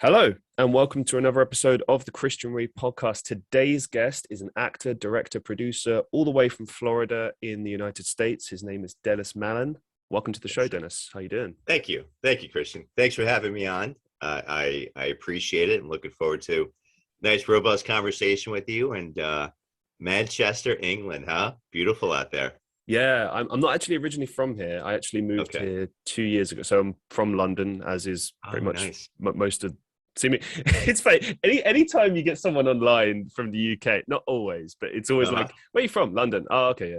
Hello, and welcome to another episode of the Christian Reeve Podcast. Today's guest is an actor, director, producer, all the way from Florida in the United States. His name is Dennis Mallen. Welcome to the show, Dennis. How you doing? Thank you, Christian. Thanks for having me on. I appreciate it. I'm looking forward to a nice, robust conversation with you. And Manchester, England, huh? Beautiful out there. Yeah, I'm not actually originally from here. I actually moved here 2 years ago. So I'm from London, as is pretty much nice. Most of. See me. It's funny. Anytime you get someone online from the UK, not always, but it's always like, "Where are you from?" London. Oh, okay.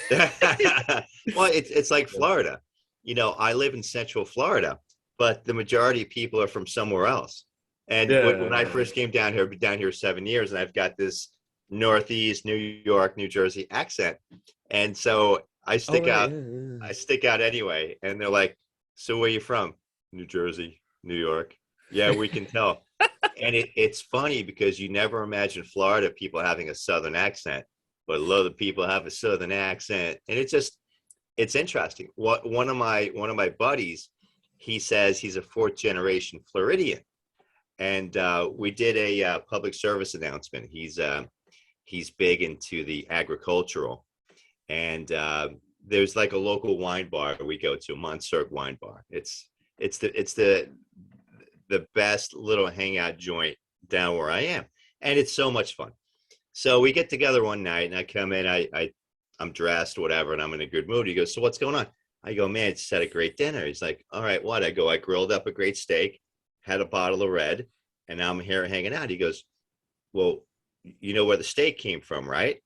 Yeah. Well, it's like Florida. You know, I live in Central Florida, but the majority of people are from somewhere else. And when I first came down here, I've been down here 7 years, and I've got this Northeast, New York, New Jersey accent, and so I stick out. Yeah. I stick out anyway, and they're like, "So where are you from?" "New Jersey, New York." Yeah, we can tell. And it's funny because you never imagine Florida people having a Southern accent, but a lot of people have a Southern accent. And it's interesting. One of my buddies, he says he's a fourth generation Floridian. And we did a public service announcement. He's big into the agricultural. And there's like a local wine bar we go to, Monserg Wine Bar. It's the best little hangout joint down where I am. And it's so much fun. So we get together one night and I come in, I'm dressed, whatever, and I'm in a good mood. He goes, "So what's going on?" I go, "Man, just had a great dinner." He's like, "All right, what?" I go, "I grilled up a great steak, had a bottle of red, and now I'm here hanging out." He goes, "Well, you know where the steak came from, right?"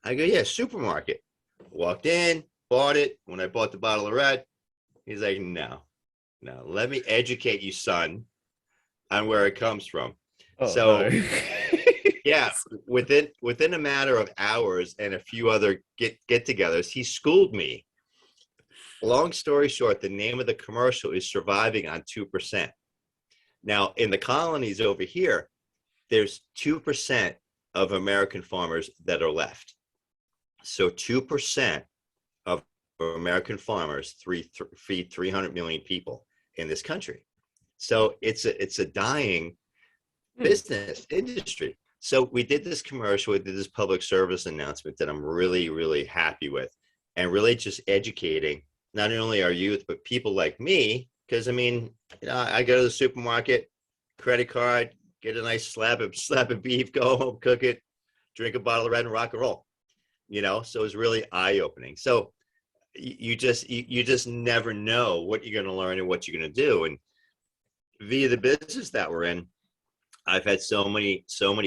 I go, "Yeah, supermarket." Walked in, bought it. When I bought the bottle of red, he's like, no, let me educate you, son, on where it comes from. Yeah, within a matter of hours and a few other get-togethers, he schooled me. Long story short, the name of the commercial is "Surviving on 2%. Now, in the colonies over here, there's 2% of American farmers that are left. So 2% of American farmers feed 300 million people in this country. So it's a dying business industry. So we did this commercial, we did this public service announcement that I'm really, really happy with, and really just educating not only our youth, but people like me. Because I mean, I go to the supermarket, credit card, get a nice slab of beef, go home, cook it, drink a bottle of red, and rock and roll. You know, so it's really eye-opening. So you just never know what you're going to learn and what you're going to do. And via the business that we're in, I've had so many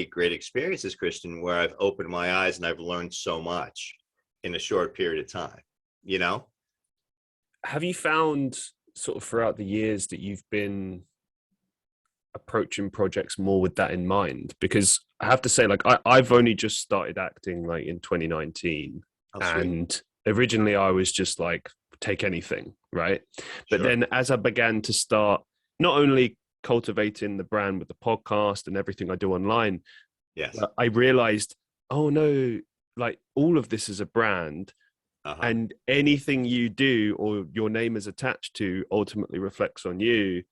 great experiences, Christian, where I've opened my eyes and I've learned so much in a short period of time, you know? Have you found sort of throughout the years that you've been approaching projects more with that in mind? Because I have to say, like, I've only just started acting like in 2019. And originally I was just like, take anything, right? But then as I began to start not only cultivating the brand with the podcast and everything I do online, I realized, oh no, like all of this is a brand, and anything you do or your name is attached to ultimately reflects on you.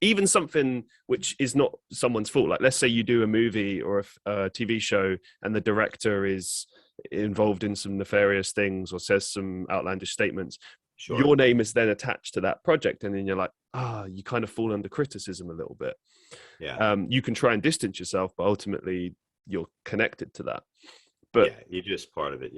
Even something which is not someone's fault. Like, let's say you do a movie or a TV show and the director is involved in some nefarious things or says some outlandish statements. Your name is then attached to that project, and then you're like, you kind of fall under criticism a little bit. You can try and distance yourself, but ultimately you're connected to that. But you're just part of it.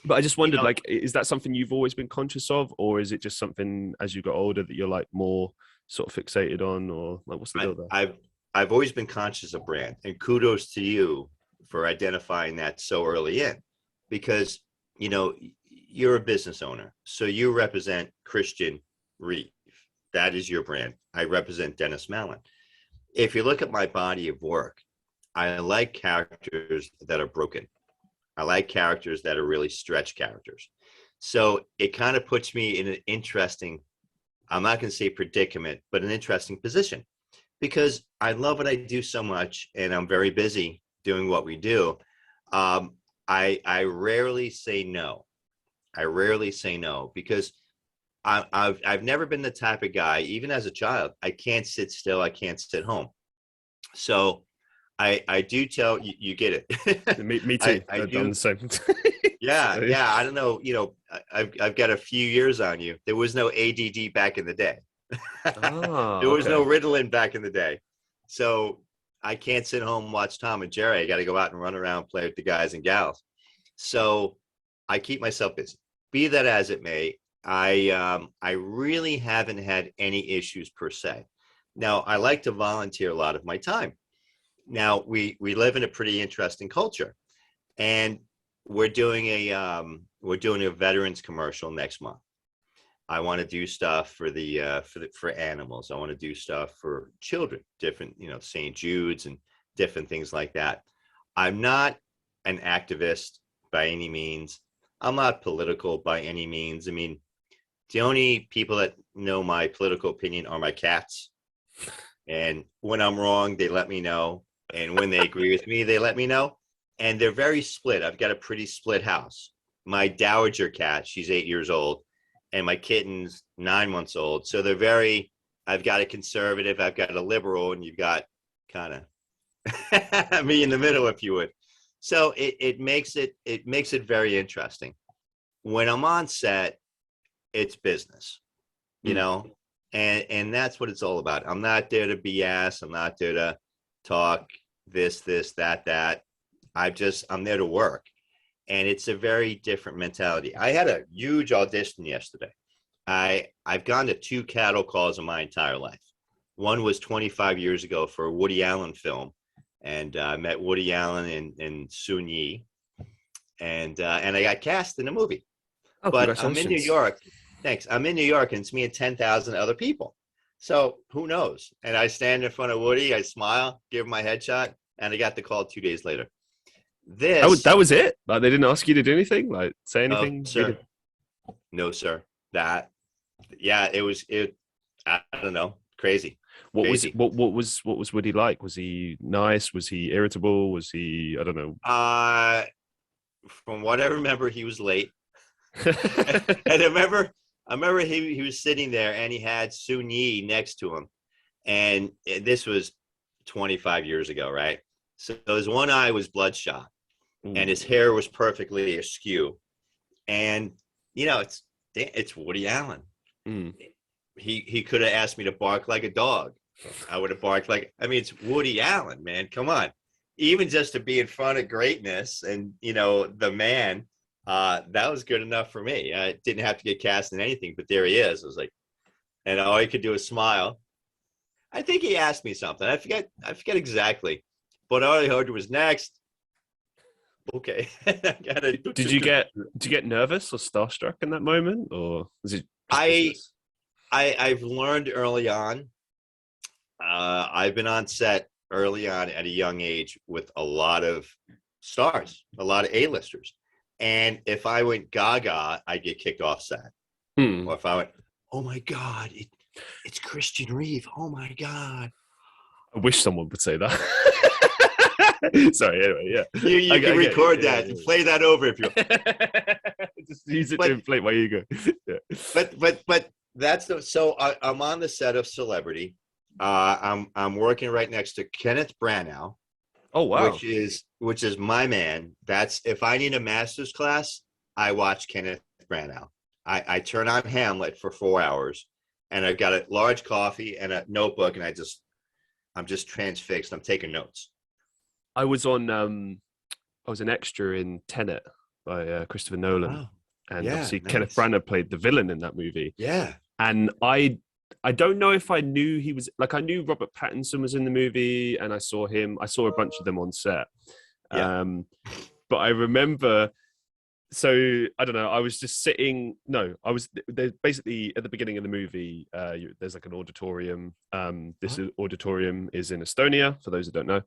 But I just wondered, like, is that something you've always been conscious of, or is it just something as you got older that you're like more sort of fixated on, or like what's the deal there? I've always been conscious of brand, and kudos to you for identifying that so early in, because you know you're a business owner, so you represent Christian Reeve. That is your brand. I represent Dennis Mallen. If you look at my body of work, I like characters that are broken. I like characters that are really stretch characters. So it kind of puts me in an interesting, I'm not going to say predicament, but an interesting position, because I love what I do so much and I'm very busy doing what we do. I rarely say no. Because I've never been the type of guy, even as a child, I can't sit still. I can't sit home. So I do tell you, you get it. Me too. I I've done do. the same. Yeah. So, Yeah. I don't know. I've got a few years on you. There was no ADD back in the day. There was no okay. Ritalin back in the day. So I can't sit home and watch Tom and Jerry. I got to go out and run around, play with the guys and gals. So I keep myself busy. Be that as it may, I really haven't had any issues per se. Now, I like to volunteer a lot of my time. Now, we live in a pretty interesting culture, and we're doing a veterans commercial next month. I want to do stuff for for animals. I want to do stuff for children, different, St. Jude's and different things like that. I'm not an activist by any means. I'm not political by any means. I mean, the only people that know my political opinion are my cats. And when I'm wrong, they let me know. And when they agree with me, they let me know. And they're very split. I've got a pretty split house. My dowager cat, she's 8 years old, and my kitten's 9 months old. So they're very, I've got a conservative, I've got a liberal, and you've got kind of me in the middle, if you would. So it makes it very interesting. When I'm on set, it's business, and that's what it's all about. I'm not there to BS. I'm not there to talk this, that. I'm there to work. And it's a very different mentality. I had a huge audition yesterday. I've gone to 2 cattle calls in my entire life. One was 25 years ago for a Woody Allen film. And I met Woody Allen and Soon Yi. And I got cast in a movie. Oh, But I'm in New congratulations. York. Thanks. I'm in New York, and it's me and 10,000 other people. So who knows? And I stand in front of Woody, I smile, give him my headshot, and I got the call 2 days later. That was it? Like, they didn't ask you to do anything? Like, say anything? Sir. No, sir. It. I don't know. Crazy. What Crazy. was Woody like? Was he nice? Was he irritable? Was he, I don't know. From what I remember, he was late. And I remember he was sitting there, and he had Soon Yi next to him. And this was 25 years ago, right? So his one eye was bloodshot, and his hair was perfectly askew. And it's Woody Allen. He could have asked me to bark like a dog. I would have barked like, it's Woody Allen, man. Come on. Even just to be in front of greatness and, the man, that was good enough for me. I didn't have to get cast in anything, but there he is. I was like, and all he could do was smile. I think he asked me something. I forget exactly, but all I heard was next. Okay. Did you get nervous or starstruck in that moment, or was it? I've learned early on. I've been on set early on at a young age with a lot of stars, a lot of A-listers. And if I went gaga, I'd get kicked off set. Or if I went, oh my God, it's Christian Reeve. Oh my God. I wish someone would say that. Sorry, anyway, yeah. You can record that and play that over if you just use it to inflate my ego. Yeah. But so I'm on the set of Celebrity. I'm working right next to Kenneth Branagh. Oh wow. Which is my man. That's, if I need a master's class, I watch Kenneth Branagh. I turn on Hamlet for 4 hours, and I've got a large coffee and a notebook, and I'm just transfixed. I'm taking notes. I was an extra in Tenet by Christopher Nolan. Oh, and obviously nice. Kenneth Branagh played the villain in that movie. Yeah. And I don't know if I knew he was, like, I knew Robert Pattinson was in the movie, and I saw a bunch of them on set. Yeah. But I remember, so I don't know, I was just sitting, there's basically at the beginning of the movie, there's like an auditorium. This auditorium is in Estonia, for those who don't know.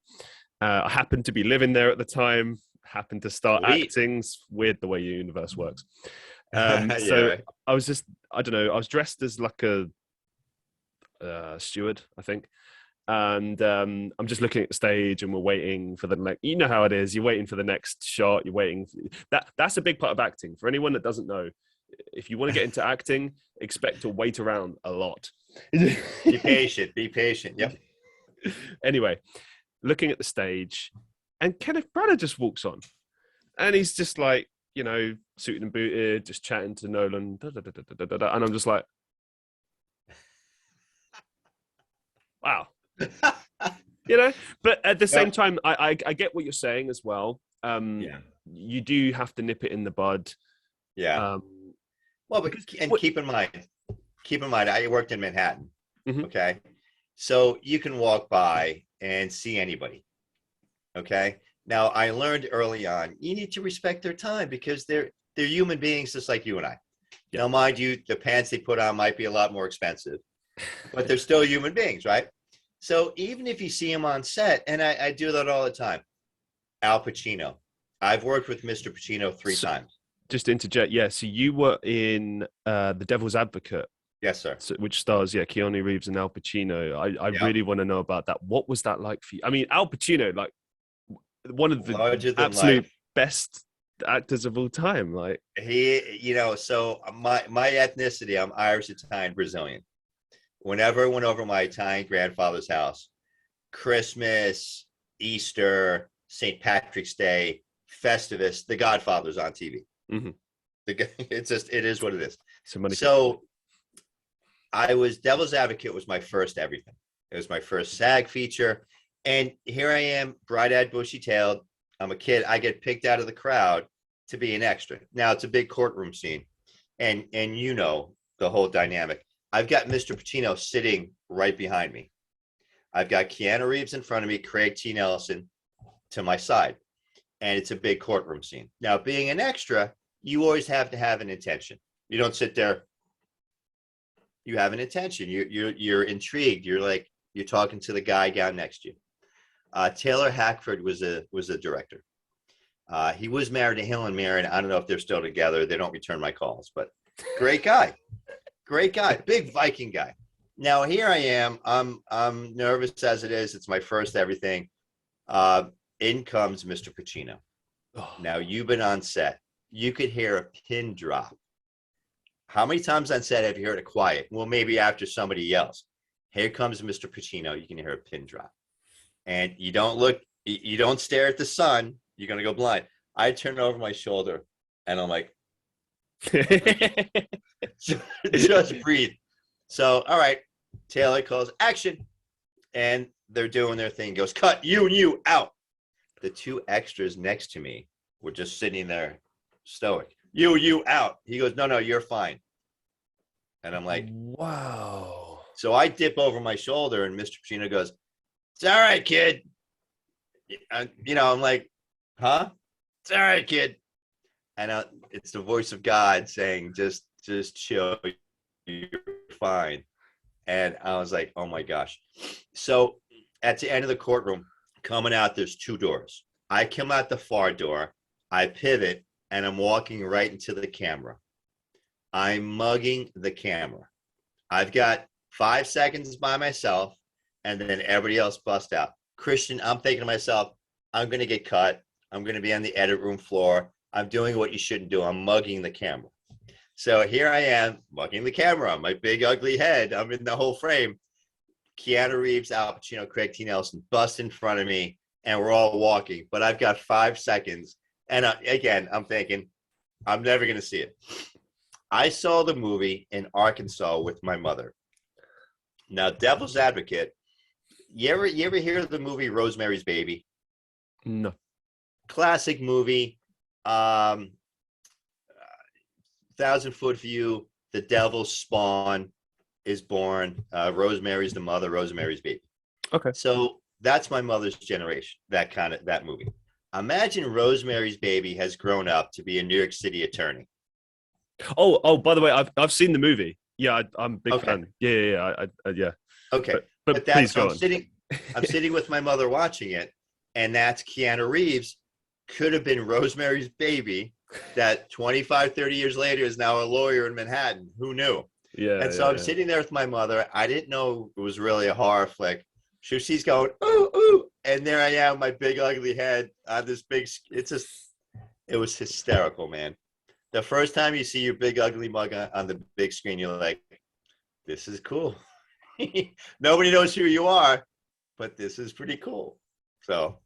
I happened to be living there at the time, happened to start acting. It's weird the way your universe works. Right. I was just, I don't know, I was dressed as like a steward, I think. And I'm just looking at the stage, and we're waiting for the next, you know how it is, you're waiting for the next shot, you're waiting. That's a big part of acting. For anyone that doesn't know, if you want to get into acting, expect to wait around a lot. Be patient. Be patient. Yep. Anyway, looking at the stage, and Kenneth Branagh just walks on, and he's just like, you know, suited and booted, just chatting to Nolan, and I'm just like, wow. You know, but at the same time, I get what you're saying as well. You do have to nip it in the bud. Yeah. Well, because keep in mind, I worked in Manhattan. Mm-hmm. Okay, so you can walk by and see anybody. Okay. Now, I learned early on, you need to respect their time because they're human beings just like you and I. Now, mind you, the pants they put on might be a lot more expensive, but they're still human beings, right? So even if you see them on set, and I do that all the time, Al Pacino. I've worked with Mr. Pacino 3 times. Just to interject, so you were in The Devil's Advocate. Yes, sir. Which stars, Keanu Reeves and Al Pacino. I really want to know about that. What was that like for you? I mean, Al Pacino, like one of the absolute best actors of all time. Like he, so my ethnicity, I'm Irish, Italian, Brazilian. Whenever I went over my Italian grandfather's house, Christmas, Easter, St. Patrick's Day, Festivus, The Godfather's on TV. Mm-hmm. It is what it is. So I was Devil's Advocate was my first everything. It was my first SAG feature. And here I am, bright-eyed, bushy-tailed. I'm a kid. I get picked out of the crowd to be an extra. Now, it's a big courtroom scene. And you know the whole dynamic. I've got Mr. Pacino sitting right behind me. I've got Keanu Reeves in front of me, Craig T. Nelson to my side. And it's a big courtroom scene. Now, being an extra, you always have to have an intention. You don't sit there. You have an intention. You're intrigued. You're talking to the guy down next to you. Taylor Hackford was a director. He was married to Helen Mirren. I don't know if they're still together. They don't return my calls, but great guy. Great guy. Big Viking guy. Now here I am. I'm nervous as it is. It's my first everything. In comes Mr. Pacino. Now you've been on set. You could hear a pin drop. How many times on set have you heard it quiet? Well, maybe after somebody yells. Here comes Mr. Pacino. You can hear a pin drop. And you don't look, you don't stare at the sun. You're going to go blind. I turn over my shoulder and I'm like, just breathe. So, all right. Taylor calls action. And they're doing their thing. He goes, cut, you and you out. The 2 extras next to me were just sitting there stoic. You out. He goes, no, you're fine. And I'm like, wow. So I dip over my shoulder and Mr. Pacino goes, it's all right, kid. I'm like, huh? It's all right, kid. And it's the voice of God saying, just chill. You're fine. And I was like, oh my gosh. So at the end of the courtroom, coming out, there's 2 doors. I come out the far door. I pivot. And I'm walking right into the camera. I'm mugging the camera. I've got 5 seconds by myself, and then everybody else bust out. Christian, I'm thinking to myself, I'm going to get cut. I'm going to be on the edit room floor. I'm doing what you shouldn't do. I'm mugging the camera. So here I am, mugging the camera. My big, ugly head. I'm in the whole frame. Keanu Reeves, Al Pacino, Craig T. Nelson bust in front of me, and we're all walking. But I've got 5 seconds. And again, I'm thinking, I'm never going to see it. I saw the movie in Arkansas with my mother. Now, Devil's Advocate, you ever hear of the movie Rosemary's Baby? No. Classic movie. 1,000-foot view. The devil's spawn is born. Rosemary's the mother. Rosemary's Baby. Okay. So that's my mother's generation. That movie. Imagine Rosemary's Baby has grown up to be a New York City attorney. Oh! By the way, I've seen the movie. Yeah, I'm a big fan. Yeah. Okay, but please go on. I'm sitting with my mother watching it, and that's Keanu Reeves. Could have been Rosemary's Baby. That 25, 30 years later is now a lawyer in Manhattan. Who knew? Yeah. And so I'm sitting there with my mother. I didn't know it was really a horror flick. So she's going, ooh, ooh. And there I am, my big ugly head on this big, it was hysterical, man. The first time you see your big ugly mug on the big screen, you're like, this is cool. Nobody knows who you are, but this is pretty cool. So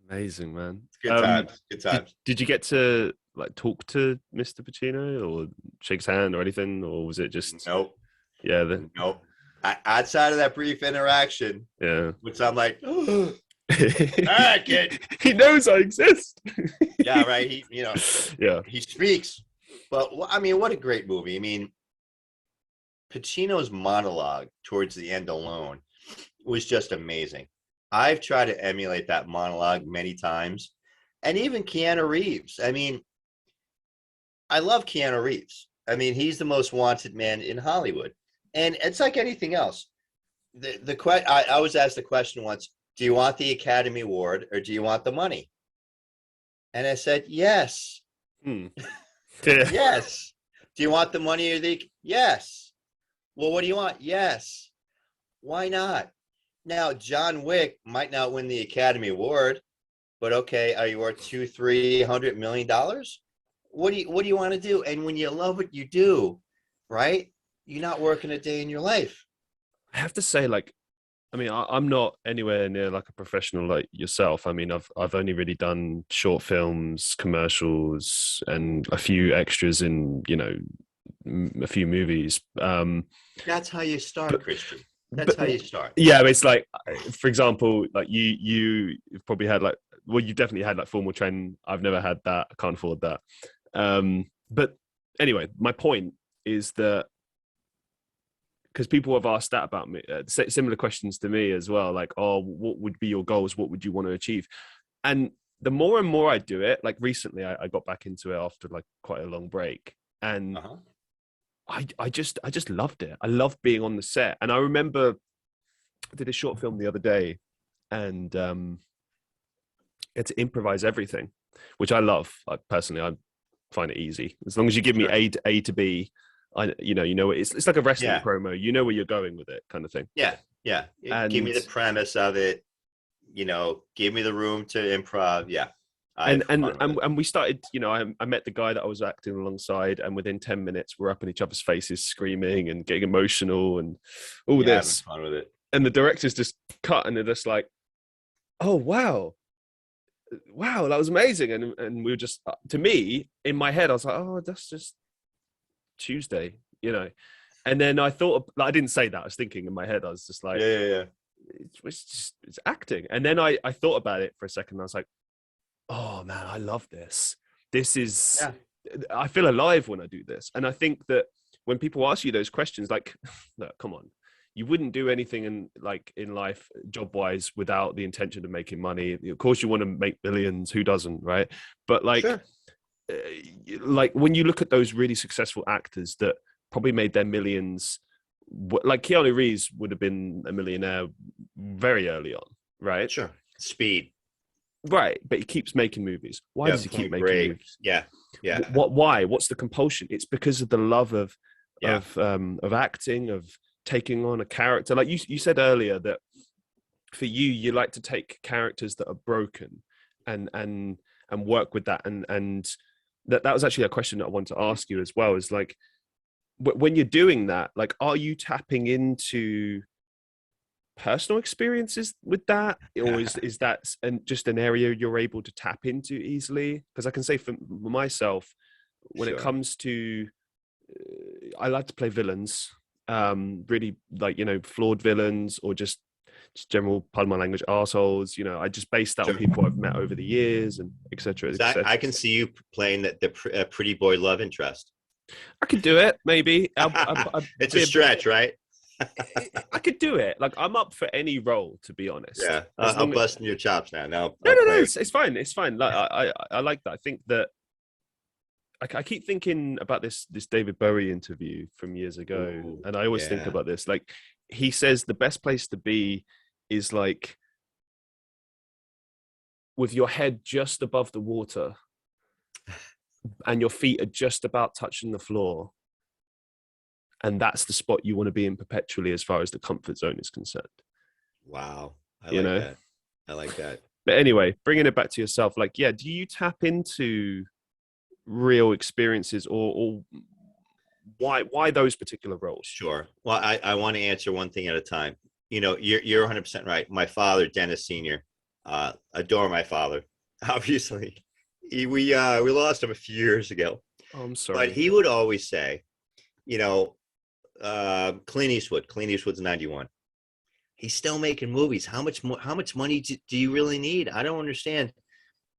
Amazing, man. it's good times. Good times. Did you get to like talk to Mr. Pacino or shake his hand or anything, or was it just Nope. Yeah, nope. Outside of that brief interaction, yeah. which I'm like, all right, kid. He knows I exist. Yeah, right. He, yeah. he speaks. But I mean, what a great movie. I mean, Pacino's monologue towards the end alone was just amazing. I've tried to emulate that monologue many times. And even Keanu Reeves. I mean, I love Keanu Reeves. I mean, he's the most wanted man in Hollywood. And it's like anything else. I was asked the question once, do you want the Academy Award or do you want the money? And I said, yes. Yeah. Yes. Do you want the money or the... Yes. Well, what do you want? Yes. Why not? Now, John Wick might not win the Academy Award, but okay, are you worth $200-300 million? What do you want to do? And when you love what you do, right? You're not working a day in your life. I have to say, like, I mean, I'm not anywhere near like a professional like yourself. I mean, I've only really done short films, commercials, and a few extras in, a few movies. That's how you start, Christian. That's how you start. Yeah, it's like, for example, like you've probably had you've definitely had like formal training. I've never had that. I can't afford that. But anyway, my point is that because people have asked that about me, similar questions to me as well, like, oh, what would be your goals? What would you want to achieve? And the more and more I do it, like recently I got back into it after like quite a long break, and I just loved it. I loved being on the set. And I remember I did a short film the other day, and it's improvise everything, which I love. Personally, I find it easy. As long as you give me A to B, it's like a wrestling promo. You know where you're going with it, kind of thing. Yeah. And give me the premise of it. Give me the room to improv. Yeah. And we started. I met the guy that I was acting alongside, and within 10 minutes, we're up in each other's faces, screaming and getting emotional and all this. Having fun with it. And the directors just cut, and they're just like, "Oh wow, that was amazing." And we were just, to me, in my head, I was like, "Oh, that's just Tuesday," And then I thought, I didn't say that. I was thinking in my head, I was just like, yeah. It's acting. And then I thought about it for a second. And I was like, oh man, I love this. This is, I feel alive when I do this. And I think that when people ask you those questions, like, look, come on, you wouldn't do anything in life, job wise, without the intention of making money. Of course, you want to make billions. Who doesn't, right? But like when you look at those really successful actors that probably made their millions, like Keanu Reeves would have been a millionaire very early on, right? Sure. Speed. Right, but he keeps making movies. Why does he keep making movies? Yeah. Why? What's the compulsion? It's because of the love of acting, of taking on a character. Like you said earlier that for you like to take characters that are broken and work with that. And that was actually a question that I wanted to ask you as well. Is like, when you're doing that, like, are you tapping into personal experiences with that, or is that just an area you're able to tap into easily? Because I can say for myself, when it comes to I like to play villains, really, like, flawed villains, or just general, pardon my language, assholes. I just base that on people I've met over the years, and etc. I can see you playing the pretty boy love interest. I could do it, maybe. It's a stretch, right? I could do it. Like, I'm up for any role, to be honest. Yeah, I'm busting your chops now. No, it's fine. It's fine. Like, I like that. I think that I keep thinking about this David Bowie interview from years ago, and I always think about this. Like, he says the best place to be is like with your head just above the water and your feet are just about touching the floor. And that's the spot you want to be in perpetually as far as the comfort zone is concerned. Wow. I like that. But anyway, bringing it back to yourself, like, do you tap into real experiences, or why those particular roles? Sure. Well, I want to answer one thing at a time. You know, you're 100% right. My father, Dennis Senior, adore my father. Obviously, we lost him a few years ago, Oh, I'm but sorry. he would always say, you know, Clint Eastwood. Clint Eastwood's 91. He's still making movies. How much more? How much money do you really need? I don't understand.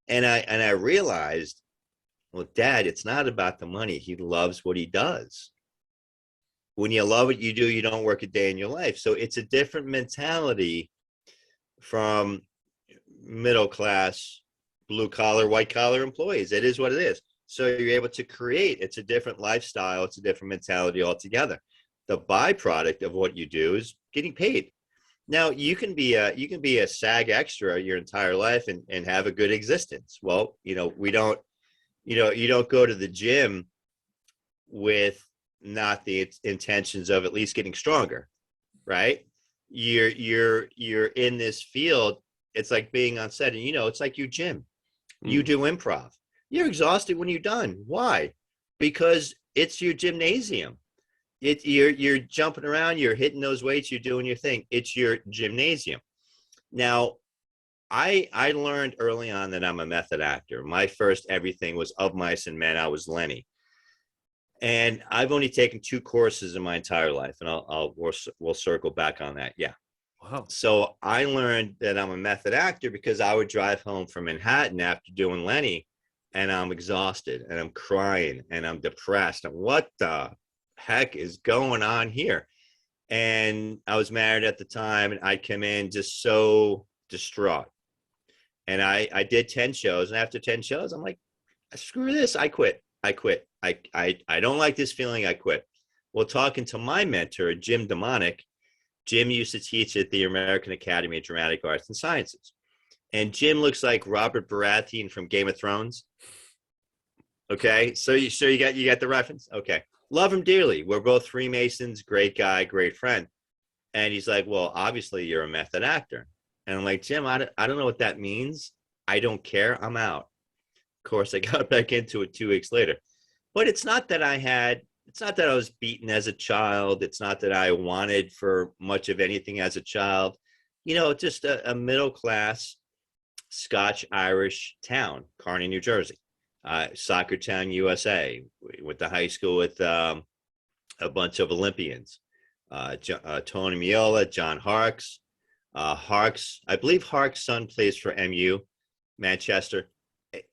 And I realized, well, Dad, it's not about the money. He loves what he does. When you love what you do, you don't work a day in your life. So it's a different mentality from middle class, blue collar, white collar employees. It is what it is. So you're able to create. It's a different lifestyle. It's a different mentality altogether. The byproduct of what you do is getting paid. Now you can be a SAG extra your entire life and have a good existence. Well, you know, we don't, you don't go to the gym with not the intentions of at least getting stronger, right? You're in this field. It's like being on set, and it's like you gym. You do improv. You're exhausted when you're done. Why? Because it's your gymnasium. You're jumping around, you're hitting those weights, you're doing your thing. It's your gymnasium. Now, I learned early on that I'm a method actor. My first everything was Of Mice and Men. I was Lenny. And I've only taken 2 courses in my entire life, and we'll circle back on that. Yeah. Wow. So I learned that I'm a method actor because I would drive home from Manhattan after doing Lenny, and I'm exhausted, and I'm crying, and I'm depressed. And what the heck is going on here? And I was married at the time, and I'd come in just so distraught. And I did 10 shows, and after 10 shows, I'm like, screw this. I quit. I don't like this feeling. I quit. Well, talking to my mentor, Jim Demonic, Jim used to teach at the American Academy of Dramatic Arts and Sciences. And Jim looks like Robert Baratheon from Game of Thrones. Okay. So you got the reference. Okay. Love him dearly. We're both Freemasons, great guy, great friend. And he's like, well, obviously you're a method actor. And I'm like, Jim, I don't know what that means. I don't care. I'm out. Of course, I got back into it 2 weeks later. But it's not that I was beaten as a child. It's not that I wanted for much of anything as a child. Just a middle class Scotch-Irish town, Kearney, New Jersey. Soccer town, USA. We went to high school with a bunch of Olympians. Tony Miola, John Harkes. I believe Harkes' son plays for MU, Manchester.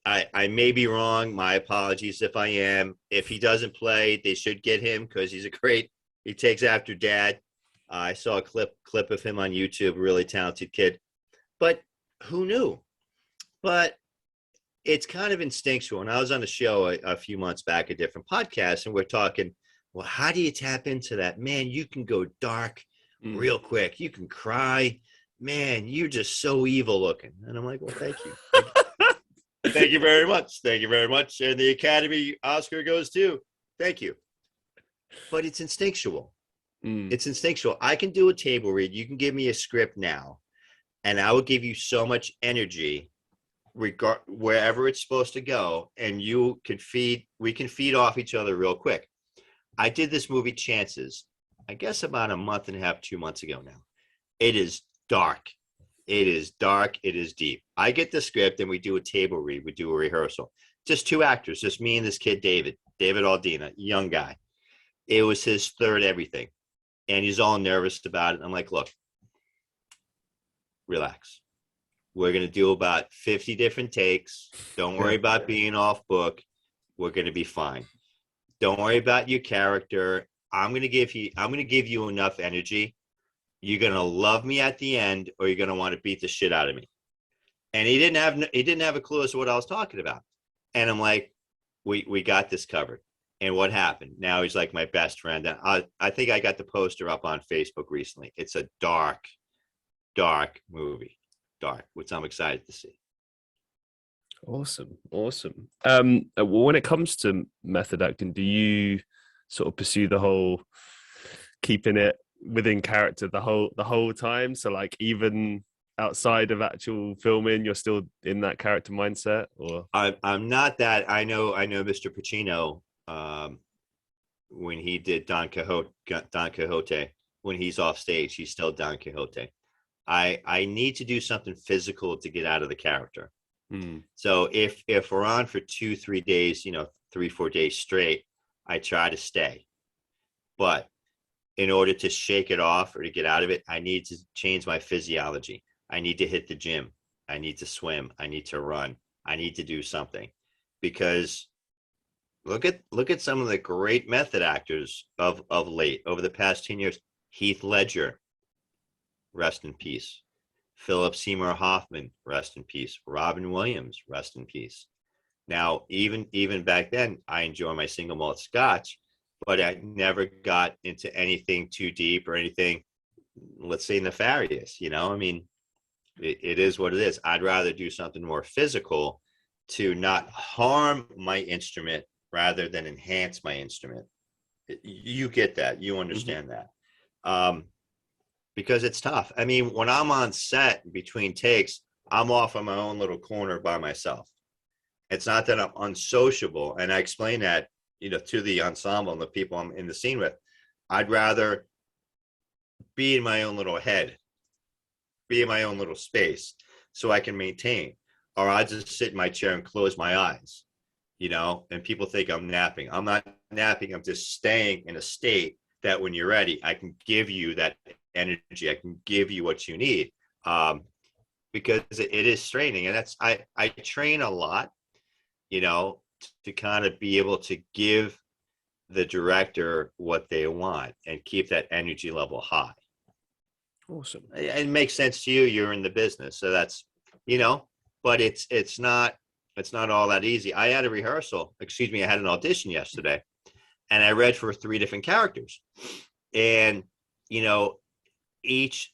I may be wrong. My apologies if I am. If he doesn't play, they should get him because he takes after Dad. I saw a clip of him on YouTube, really talented kid. But who knew? But it's kind of instinctual. And I was on a show a few months back, a different podcast, and we're talking, well, how do you tap into that? Man, you can go dark real quick. You can cry. Man, you're just so evil looking. And I'm like, well, thank you. Thank you very much. Thank you very much. And the Academy Oscar goes to. Thank you. But it's instinctual. It's instinctual. I can do a table read. You can give me a script now, and I will give you so much energy wherever it's supposed to go, and we can feed off each other real quick. I did this movie Chances, I guess about a month and a half, 2 months ago now. It is dark. It is dark. It is deep. I get the script and we do a table read. We do a rehearsal. Just 2 actors, just me and this kid, David Aldina, young guy. It was his third everything. And he's all nervous about it. I'm like, look, relax. We're going to do about 50 different takes. Don't worry about being off book. We're going to be fine. Don't worry about your character. I'm going to give you enough energy. You're going to love me at the end, or you're going to want to beat the shit out of me. And he didn't have a clue as to what I was talking about. And I'm like, we got this covered. And what happened? Now he's like my best friend. I think I got the poster up on Facebook recently. It's a dark, dark movie. Dark, which I'm excited to see. Awesome. When it comes to method acting, do you sort of pursue the whole keeping it within character the whole time? So like even outside of actual filming? You're still in that character mindset, or? I'm not that. I know Mr. Pacino, when he did Don Quixote, when he's off stage, he's still Don Quixote. I need to do something physical to get out of the character. So if we're on for 2-3 days, 3-4 days straight, I try to stay. But in order to shake it off or to get out of it, I need to change my physiology. I need to hit the gym. I need to swim. I need to run. I need to do something, because look at some of the great method actors of late over the past 10 years. Heath Ledger, rest in peace. Philip Seymour Hoffman, rest in peace. Robin Williams, rest in peace. Now, even back then, I enjoy my single malt scotch, but I never got into anything too deep or anything, let's say, nefarious. I mean, it is what it is. I'd rather do something more physical to not harm my instrument rather than enhance my instrument. You get that. You understand that. Because it's tough. I mean, when I'm on set between takes, I'm off in my own little corner by myself. It's not that I'm unsociable. And I explain that, to the ensemble and the people I'm in the scene with. I'd rather be in my own little head, be in my own little space, so I can maintain. Or I just sit in my chair and close my eyes, and people think I'm napping. I'm not napping. I'm just staying in a state that when you're ready, I can give you that energy. I can give you what you need, because it is straining. And that's, I train a lot, to kind of be able to give the director what they want and keep that energy level high. Awesome. It makes sense to you. You're in the business. So that's, but it's not all that easy. I had an audition yesterday, and I read for 3 different characters, and, each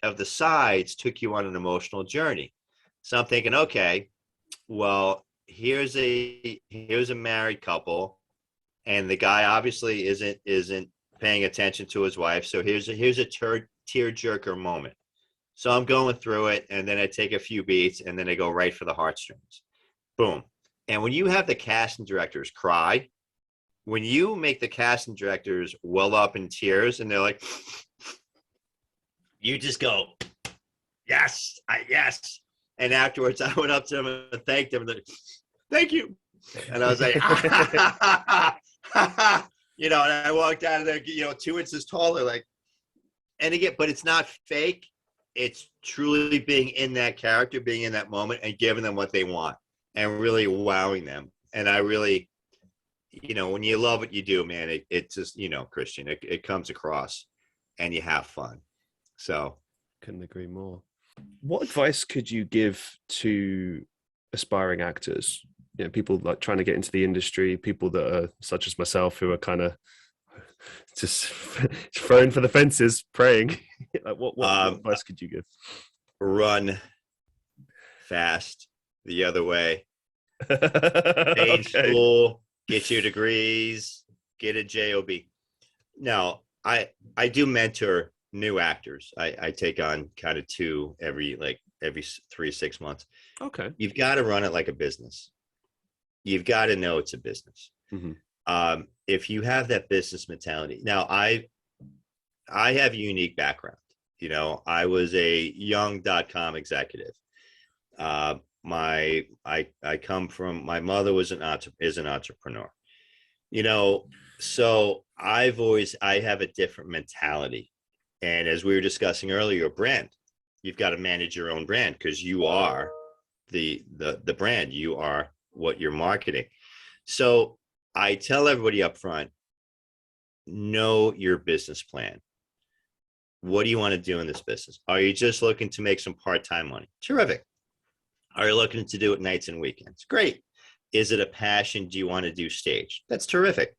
of the sides took you on an emotional journey. So I'm thinking, okay, well, here's a married couple, and the guy obviously isn't paying attention to his wife. So here's a tear-jerker moment. So I'm going through it, and then I take a few beats, and then I go right for the heartstrings. Boom. And when you have the casting directors cry, when you make the casting directors well up in tears, and they're like, you just go, yes, yes. And afterwards, I went up to them and thanked them. And thank you. And I was like, and I walked out of there, 2 inches taller, like, and again, but it's not fake. It's truly being in that character, being in that moment, and giving them what they want and really wowing them. And I really, when you love what you do, man, it just, Christian, it comes across, and you have fun. So couldn't agree more. What advice could you give to aspiring actors? People like trying to get into the industry, people that are such as myself, who are kind of just throwing for the fences, praying. Like what advice could you give? Run fast the other way. Stay in school, get your degrees, get a job. Now, I do mentor new actors. I take on kind of 2 every 3-6 months. Okay. You've got to run it like a business. You've got to know it's a business. If you have that business mentality. Now, I have a unique background. I was a young .com executive. I come from, my mother is an entrepreneur. So I have a different mentality. And as we were discussing earlier, brand, you've got to manage your own brand, because you are the brand. You are what you're marketing. So I tell everybody up front, know your business plan. What do you want to do in this business? Are you just looking to make some part-time money? Terrific. Are you looking to do it nights and weekends? Great. Is it a passion? Do you want to do stage? That's terrific.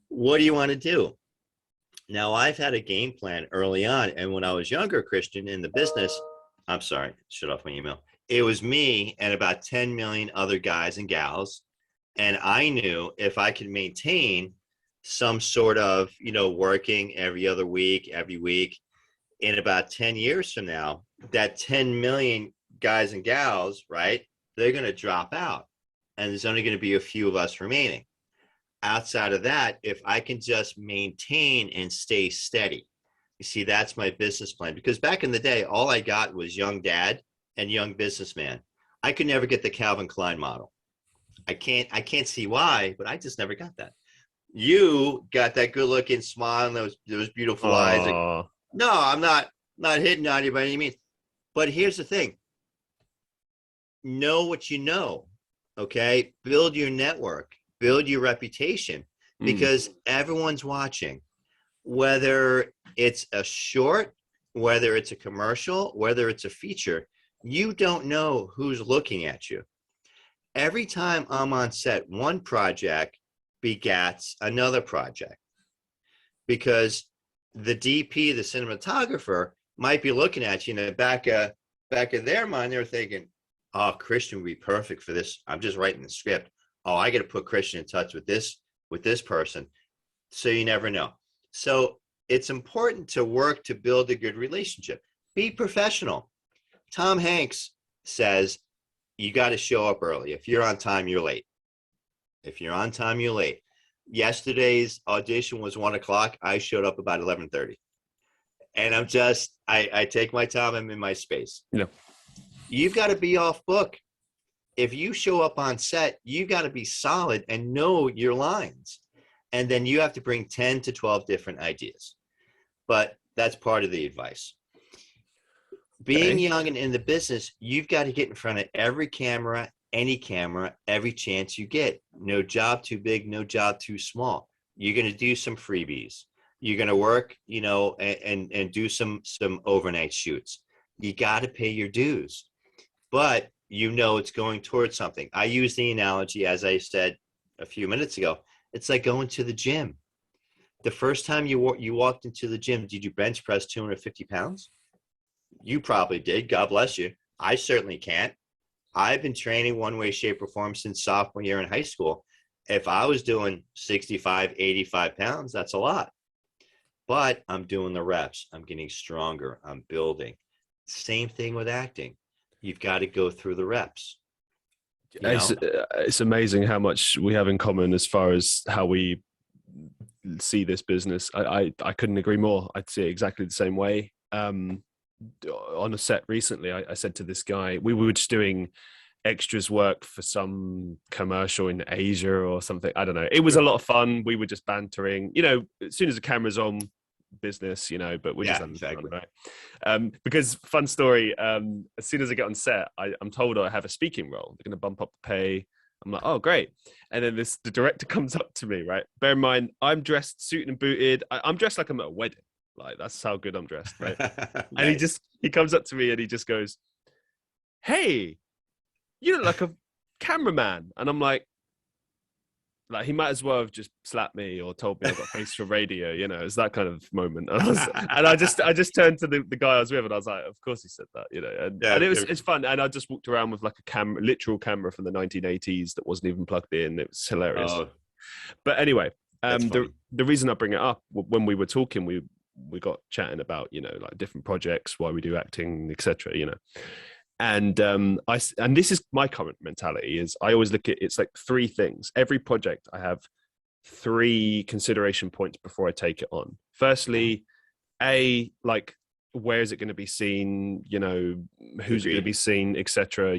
What do you want to do? Now, I've had a game plan early on. And when I was younger, Christian, in the business, I'm sorry, shut off my email. It was me and about 10 million other guys and gals. And I knew if I could maintain some sort of, working every other week, every week, in about 10 years from now, that 10 million guys and gals, right, they're going to drop out. And there's only going to be a few of us remaining. Outside of that, if I can just maintain and stay steady, you see, that's my business plan. Because back in the day, all I got was young dad and young businessman. I could never get the Calvin Klein model. I can't see why, but I just never got that. You got that good looking smile and those beautiful eyes. No, I'm not hitting on you by any means. But here's the thing. Know what you know. Okay. Build your network, build your reputation, because everyone's watching, whether it's a short, whether it's a commercial, whether it's a feature. You don't know who's looking at you. Every time I'm on set, one project begats another project, because the DP, the cinematographer, might be looking at you, and in the back of their mind, they're thinking, oh, Christian would be perfect for this. I'm just writing the script. Oh, I got to put Christian in touch with this person. So you never know. So it's important to work to build a good relationship. Be professional. Tom Hanks says, you got to show up early. If you're on time, you're late. If you're on time, you're late. Yesterday's audition was 1:00. I showed up about 11:30. And I take my time. I'm in my space. Yeah. You've got to be off book. If you show up on set, you've got to be solid and know your lines. And then you have to bring 10 to 12 different ideas. But that's part of the advice. Being young and in the business, you've got to get in front of every camera, any camera, every chance you get. No job too big, no job too small. You're going to do some freebies. You're going to work, and do some overnight shoots. You got to pay your dues, but it's going towards something. I use the analogy, as I said a few minutes ago, it's like going to the gym. The first time you walked into the gym, did you bench press 250 pounds? You probably did. God bless you. I certainly can't. I've been training one way, shape, or form since sophomore year in high school. If I was doing 65, 85 pounds, that's a lot. But I'm doing the reps. I'm getting stronger. I'm building. Same thing with acting. You've got to go through the reps. It's amazing how much we have in common as far as how we see this business. I couldn't agree more. I'd see it exactly the same way. On a set recently, I said to this guy, we were just doing extras work for some commercial in Asia or something. I don't know. It was a lot of fun. We were just bantering, as soon as the camera's on, business, but we're just exactly. Fun, right? Because fun story, as soon as I get on set, I'm told I have a speaking role. They're going to bump up the pay. I'm like, oh, great. And then the director comes up to me, right? Bear in mind, I'm dressed suited and booted. I'm dressed like I'm at a wedding. Like, that's how good I'm dressed, right? Nice. And he comes up to me and he just goes, hey, you look like a cameraman. And I'm like, he might as well have just slapped me or told me I got face for radio, it's that kind of moment. And I just turned to the guy I was with and I was like, of course he said that, and it's fun. And I just walked around with like a literal camera from the 1980s that wasn't even plugged in. It was hilarious. Oh, but anyway, the reason I bring it up, when we were talking, we got chatting about, like different projects, why we do acting, etc. And this is my current mentality, is I always look at it's like three things. Every project I have three consideration points before I take it on. Firstly, like, where is it going to be seen? Who's it going to be seen, etc.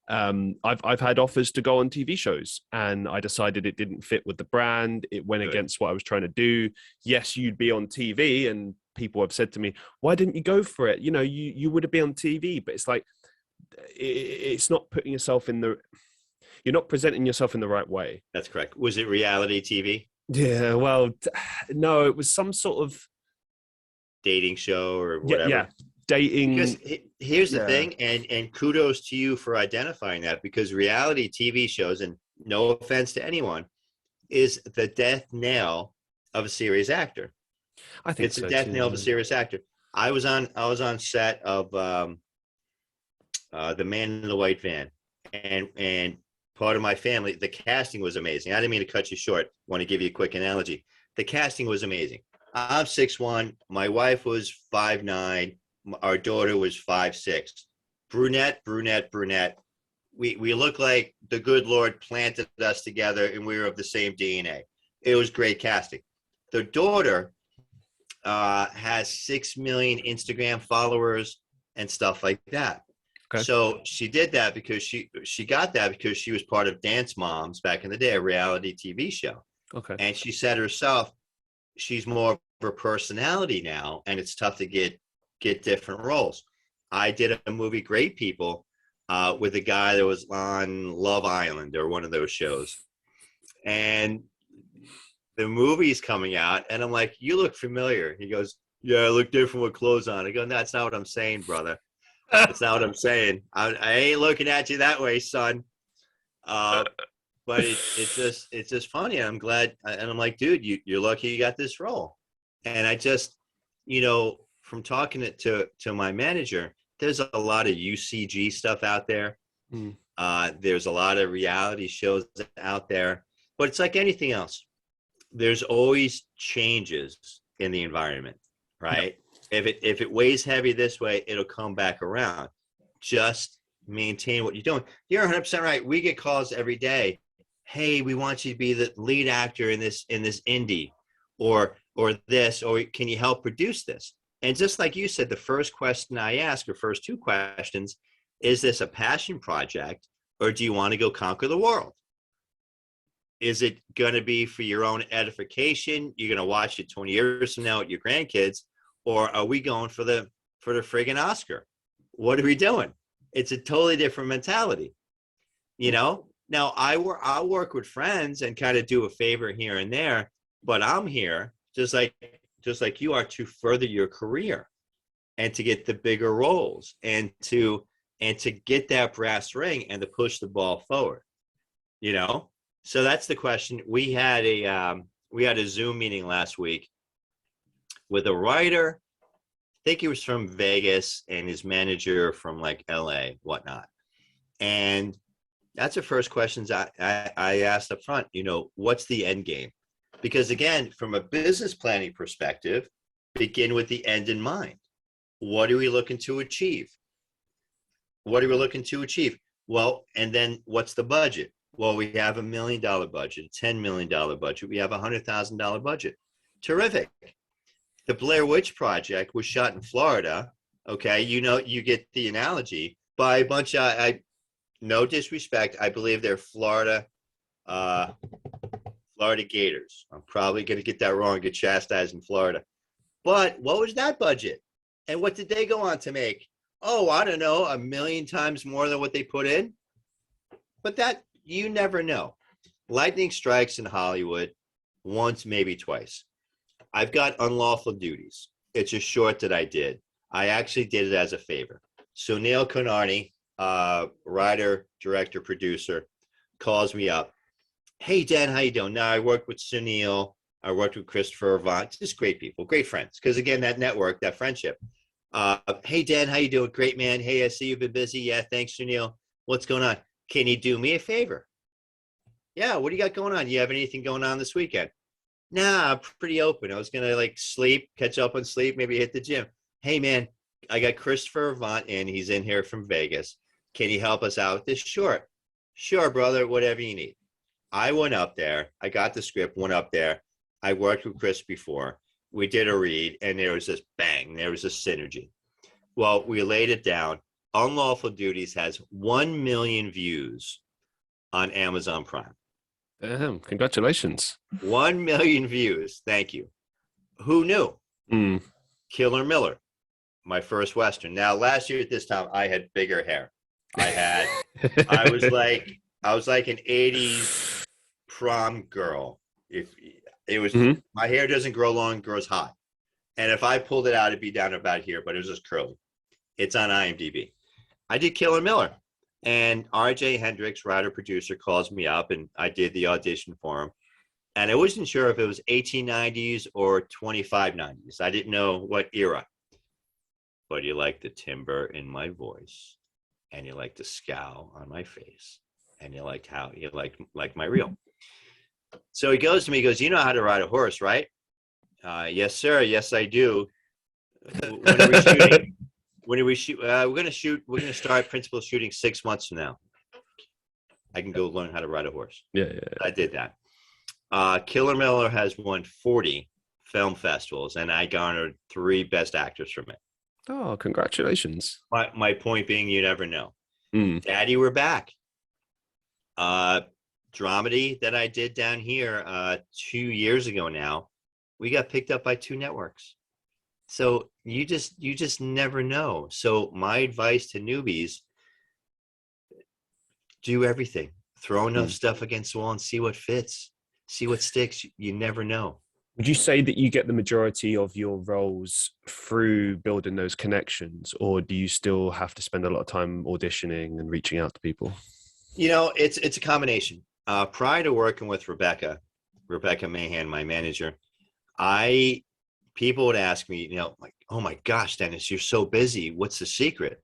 I've had offers to go on TV shows, and I decided it didn't fit with the brand. It went against what I was trying to do. Yes, you'd be on TV, and people have said to me, why didn't you go for it? You would have been on TV. But it's like, it's not putting yourself you're not presenting yourself in the right way. That's correct. Was it reality TV? Yeah, well, no, it was some sort of dating show or whatever. Yeah, dating. Because here's the thing, and kudos to you for identifying that, because reality TV shows, and no offense to anyone, is the death knell of a serious actor. I think it's the death knell of a serious actor. I was on set of The Man in the White Van, and part of my family, the casting was amazing. I didn't mean to cut you short. Want to give you a quick analogy. The casting was amazing. I'm 6'1". My wife was 5'9". Our daughter was 5'6". Brunette, brunette, brunette. We look like the good Lord planted us together and we were of the same DNA. It was great casting. The daughter has 6 million Instagram followers and stuff like that. Okay. So she did that because she got that because she was part of Dance Moms back in the day, a reality TV show. Okay. And she said herself, she's more of her personality now, and it's tough to get different roles. I did a movie, Great People, with a guy that was on Love Island or one of those shows. And the movie's coming out, and I'm like, you look familiar. He goes, yeah, I look different with clothes on. I go, that's not what I'm saying, brother. That's not what I'm saying. I ain't looking at you that way, son. But it's just funny. I'm glad. And I'm like, dude, you're lucky you got this role. And I just, from talking to my manager, there's a lot of UCG stuff out there. Mm. There's a lot of reality shows out there, but it's like anything else. There's always changes in the environment, right? Yep. If it weighs heavy this way, it'll come back around. Just maintain what you're doing. You're 100% right. We get calls every day. Hey, we want you to be the lead actor in this indie, or this, or can you help produce this? And just like you said, the first question I ask, or first two questions, is this a passion project, or do you want to go conquer the world? Is it going to be for your own edification? You're going to watch it 20 years from now with your grandkids, or are we going for the friggin' Oscar? What are we doing? It's a totally different mentality, Now I'll work with friends and kind of do a favor here and there, but I'm here just like you are to further your career and to get the bigger roles and to get that brass ring and to push the ball forward, So that's the question. We had a Zoom meeting last week with a writer. I think he was from Vegas and his manager from like LA, whatnot. And that's the first questions I asked up front, what's the end game? Because again, from a business planning perspective, begin with the end in mind. What are we looking to achieve? Well, and then what's the budget? Well, we have $1 million budget, a $10 million budget. We have a $100,000 budget. Terrific. The Blair Witch Project was shot in Florida. Okay. You get the analogy, by a bunch of, no disrespect, I believe they're Florida Gators. I'm probably going to get that wrong, get chastised in Florida. But what was that budget? And what did they go on to make? Oh, I don't know, 1 million times more than what they put in. But that, you never know. Lightning strikes in Hollywood once, maybe twice. I've got Unlawful Duties. It's a short that I did. I actually did it as a favor. So Neil Konarny, writer, director, producer, calls me up. Hey, Dan, how you doing? Now, I worked with Sunil. I worked with Christopher Avant. Just great people, great friends. Because, again, that network, that friendship. Hey, Dan, how you doing? Great, man. Hey, I see you've been busy. Yeah, thanks, Sunil. What's going on? Can you do me a favor? Yeah, what do you got going on? You have anything going on this weekend? Nah, I'm pretty open. I was going to, sleep, catch up on sleep, maybe hit the gym. Hey, man, I got Christopher Avant in. He's in here from Vegas. Can you help us out with this short? Sure, brother, whatever you need. I went up there. I got the script, went up there. I worked with Chris before. We did a read, and there was this bang. There was a synergy. Well, we laid it down. Unlawful Duties has 1 million views on Amazon Prime. Congratulations. 1 million views. Thank you. Who knew? Killer Miller, my first Western. Now, last year at this time, I had bigger hair. I was like an 80s prom girl. If it was, my hair doesn't grow long, it grows high. And if I pulled it out, it'd be down about here, but it was just curly. It's on IMDb. I did Killer Miller. And RJ Hendricks, writer, producer, calls me up, and I did the audition for him. And I wasn't sure if it was 1890s or 2590s. I didn't know what era. But you like the timbre in my voice, and you like the scowl on my face, and you liked how you like my reel. So he goes to me, he goes, you know how to ride a horse, right? Yes, sir. Yes, I do. When are we shooting? When are we shoot? We're gonna shoot. We're gonna start principal shooting 6 months from now. I can go learn how to ride a horse. Yeah, yeah. I did that. Killer Miller has won 40 film festivals, and I garnered 3 Best Actors from it. Oh, congratulations. My point being, you never know. Mm. Daddy, we're back. Dramedy that I did down here 2 years ago now, we got picked up by 2 networks. So you just never know. So my advice to newbies, do everything. Throw enough stuff against the wall and see what fits. See what sticks. You never know. Would you say that you get the majority of your roles through building those connections, or do you still have to spend a lot of time auditioning and reaching out to people? It's a combination. Prior to working with Rebecca Mahan, my manager, people would ask me, like, oh my gosh, Dennis, you're so busy. What's the secret?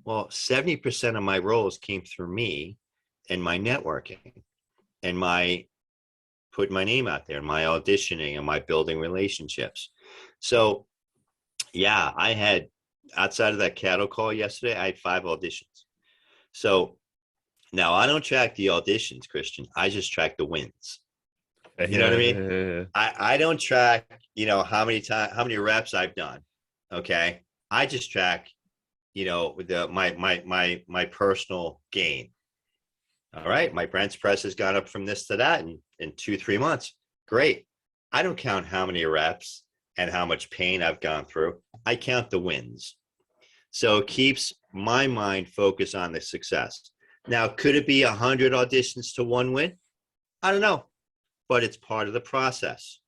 Well, 70% of my roles came through me and my networking and my putting my name out there, and my auditioning and my building relationships. So yeah, I had, outside of that cattle call yesterday, I had 5 auditions. So now I don't track the auditions, Christian. I just track the wins. You know what I mean? I don't track, how many reps I've done. Okay. I just track, my personal gain. All right. My bench press has gone up from this to that in 2-3 months. Great. I don't count how many reps and how much pain I've gone through. I count the wins. So it keeps my mind focused on the success. Now, could it be 100 auditions to 1 win? I don't know, but it's part of the process.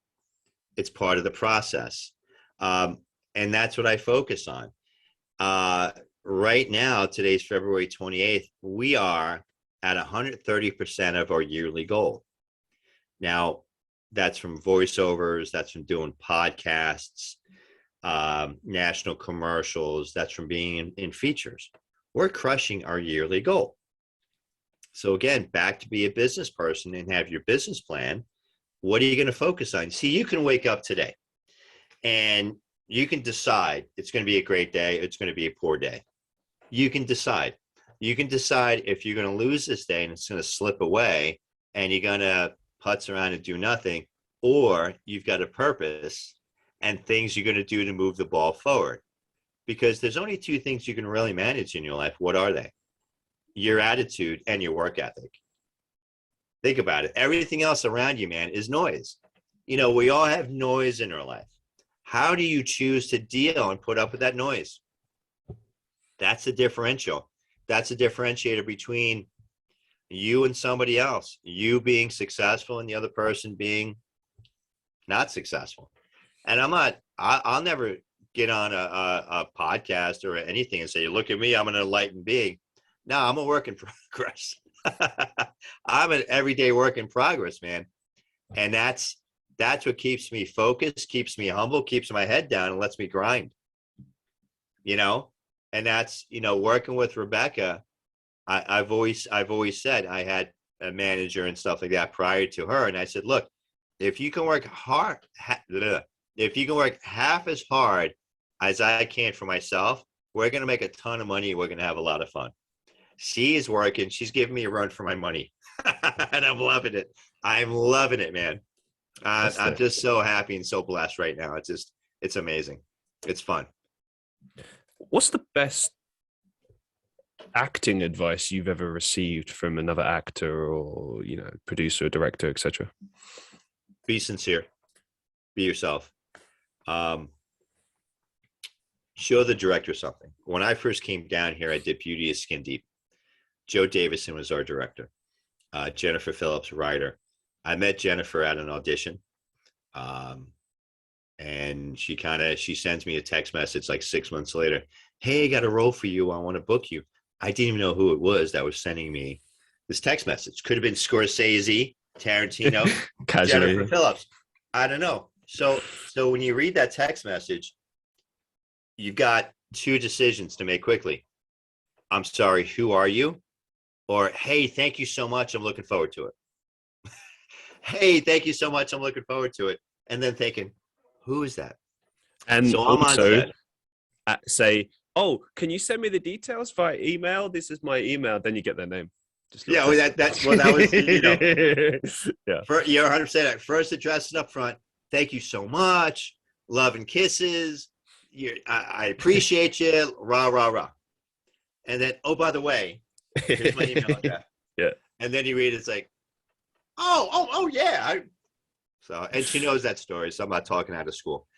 It's part of the process. And that's what I focus on. Right now, today's February 28th, we are at 130% of our yearly goal. Now, that's from voiceovers, that's from doing podcasts, national commercials, that's from being in features. We're crushing our yearly goal. So again, back to be a business person and have your business plan. What are you going to focus on? See, you can wake up today and you can decide it's going to be a great day. It's going to be a poor day. You can decide. You can decide if you're going to lose this day and it's going to slip away and you're going to putz around and do nothing, or you've got a purpose and things you're going to do to move the ball forward. Because there's only 2 things you can really manage in your life. What are they? Your attitude and your work ethic. Think about it. Everything else around you, man, is noise. We all have noise in our life. How do you choose to deal and put up with that noise? That's the differential. That's a differentiator between you and somebody else, you being successful and the other person being not successful. And I'll never get on a podcast or anything and say, look at me, I'm an enlightened being. No, I'm a work in progress. I'm an everyday work in progress, man. And that's what keeps me focused, keeps me humble, keeps my head down, and lets me grind. And that's, working with Rebecca. I've always said I had a manager and stuff like that prior to her. And I said, look, if you can work half as hard as I can for myself, we're going to make a ton of money. We're going to have a lot of fun. She's working. She's giving me a run for my money. And I'm loving it. I'm loving it, man. I'm just so happy and so blessed right now. It's amazing. It's fun. What's the best acting advice you've ever received from another actor or, producer, director, etc.? Be sincere. Be yourself. Show the director something. When I first came down here, I did Beauty is Skin Deep. Joe Davison was our director. Jennifer Phillips, writer. I met Jennifer at an audition. And she sends me a text message like 6 months later. Hey, I got a role for you. I want to book you. I didn't even know who it was that was sending me this text message. Could have been Scorsese, Tarantino, Jennifer Phillips. I don't know. So when you read that text message, you've got 2 decisions to make quickly. I'm sorry, who are you? Or, hey, thank you so much. I'm looking forward to it. Hey, thank you so much. I'm looking forward to it. And then thinking, who is that? And So I'm on also set. say, oh, can you send me the details via email? This is my email. Then you get their name. Just Yeah, well, that was, yeah. You're 100% at first addressing up front. Thank you so much. Love and kisses. I appreciate you. Rah, rah, rah. And then, oh, by the way, here's my email address. Yeah. And then you read, it's like, oh, yeah. And she knows that story, so I'm not talking out of school.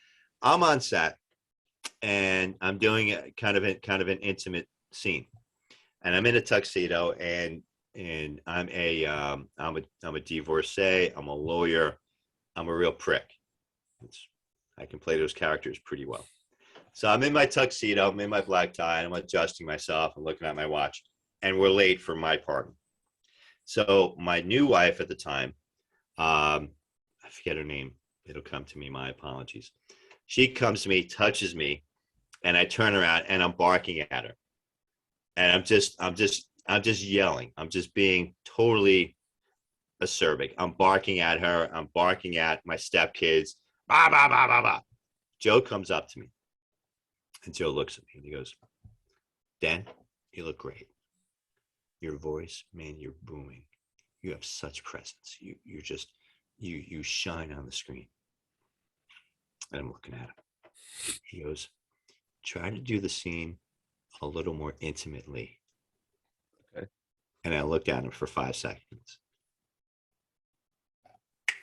I'm on set, and I'm doing kind of an intimate scene, and I'm in a tuxedo, and I'm a divorcee. I'm a lawyer. I'm a real prick. I can play those characters pretty well. So I'm in my tuxedo, I'm in my black tie, and I'm adjusting myself and looking at my watch, and we're late for my part. So my new wife at the time, I forget her name. It'll come to me. My apologies. She comes to me, touches me, and I turn around and I'm barking at her. And I'm just yelling. I'm just being totally acerbic. I'm barking at her. I'm barking at my stepkids. Bah, bah, bah, bah, bah. Joe comes up to me, and Joe looks at me and he goes, Dan, you look great. Your voice, man, you're booming. You have such presence. You're just, you shine on the screen. And I'm looking at him. He goes, try to do the scene a little more intimately. Okay. And I looked at him for 5 seconds.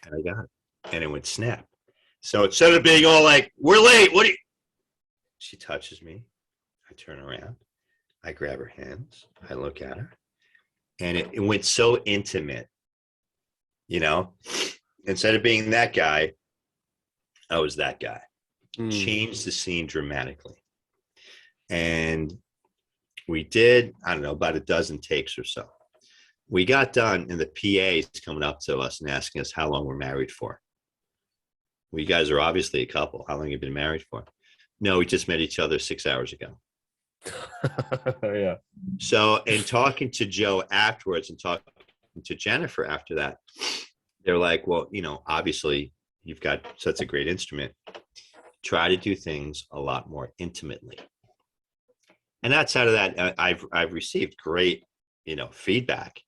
And I got it. And it went snap. So instead of being all like, we're late, what do you? She touches me. I turn around. I grab her hands. I look at her. And it went so intimate, you know? Instead of being that guy, I was that guy. Changed the scene dramatically. And we did, I don't know, about a dozen takes or so. We got done, and the PA is coming up to us and asking us how long we're married for. Well, you guys are obviously a couple. How long have you been married for? No, we just met each other 6 hours ago. Yeah. So, in talking to Joe afterwards and talking to Jennifer after that, they're like, well, you know, obviously you've got such a great instrument. Try to do things a lot more intimately. And outside of that, I've received great, you know, feedback,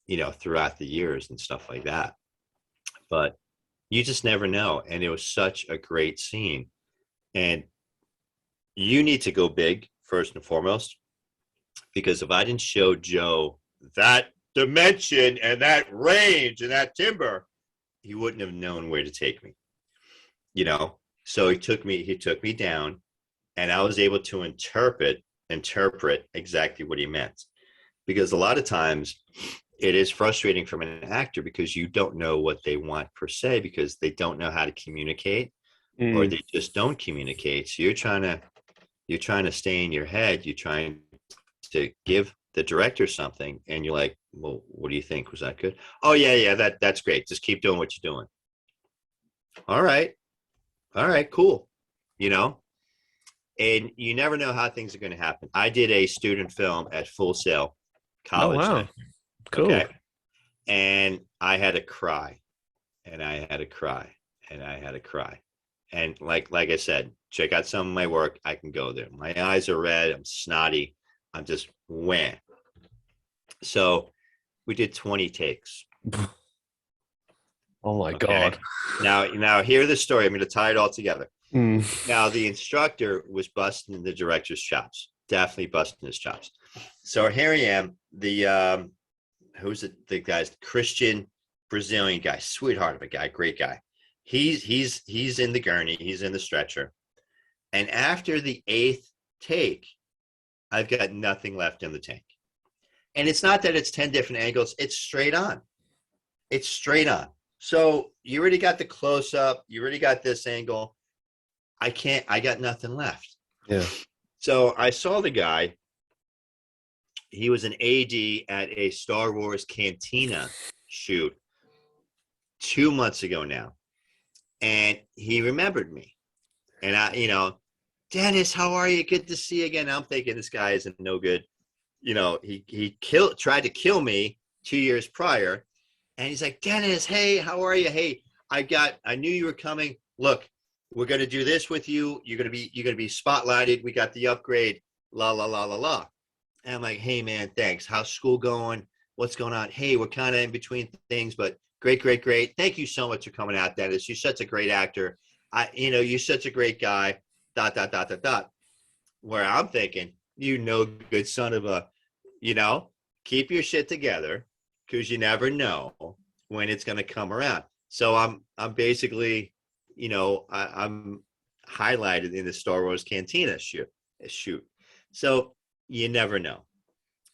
you know, throughout the years and stuff like that. But you just never know. And it was such a great scene. And you need to go big first and foremost, because if I didn't show Joe that dimension and that range and that timbre, he wouldn't have known where to take me, you know? So he took me down, and I was able to interpret exactly what he meant. Because a lot of times it is frustrating from an actor because you don't know what they want per se, because they don't know how to communicate or they just don't communicate. So you're trying to stay in your head. You're trying to give the director something, and you're like, well, what do you think? Was that good? Oh yeah, that's great. Just keep doing what you're doing. All right, cool. You know, and you never know how things are going to happen. I did a student film at Full Sail College. Oh, wow. Cool. Okay. And I had to cry, and I had to cry, and I had to cry. And like I said, check out some of my work. I can go there. My eyes are red. I'm snotty. I'm just wham. So we did 20 takes. Oh my God. Now hear the story. I'm going to tie it all together. Now the instructor was busting the director's chops. Definitely busting his chops. So here I am. The who's the guy's Christian Brazilian guy, sweetheart of a guy, great guy. He's in the gurney, he's in the stretcher. And after the 8th take, I've got nothing left in the tank. And it's not that it's 10 different angles, it's straight on. It's straight on. So you already got the close up, you already got this angle. I got nothing left. Yeah. So I saw the guy. He was an AD at a Star Wars Cantina shoot 2 months ago now. And he remembered me. And I, you know, Dennis, how are you? Good to see you again. I'm thinking this guy isn't no good. You know, he tried to kill me 2 years prior. And he's like, Dennis, hey, how are you? Hey, I knew you were coming. Look, we're going to do this with you. You're going to be spotlighted. We got the upgrade, la, la, la, la, la. And I'm like, hey man, thanks. How's school going? What's going on? Hey, we're kind of in between things, but great, great, great. Thank you so much for coming out, Dennis. You're such a great actor. You're such a great guy, ... Where I'm thinking, good son of a, keep your shit together, because you never know when it's going to come around. So I'm basically, I'm highlighted in the Star Wars Cantina shoot. So you never know.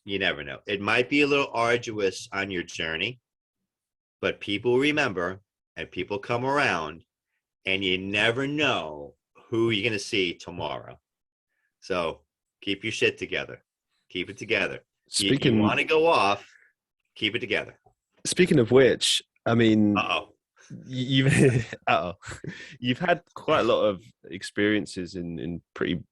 It might be a little arduous on your journey, but people remember and people come around, and you never know who you're going to see tomorrow. So keep your shit together. Keep it together. You want to go off, keep it together. Speaking of which, I mean, you've had quite a lot of experiences in pretty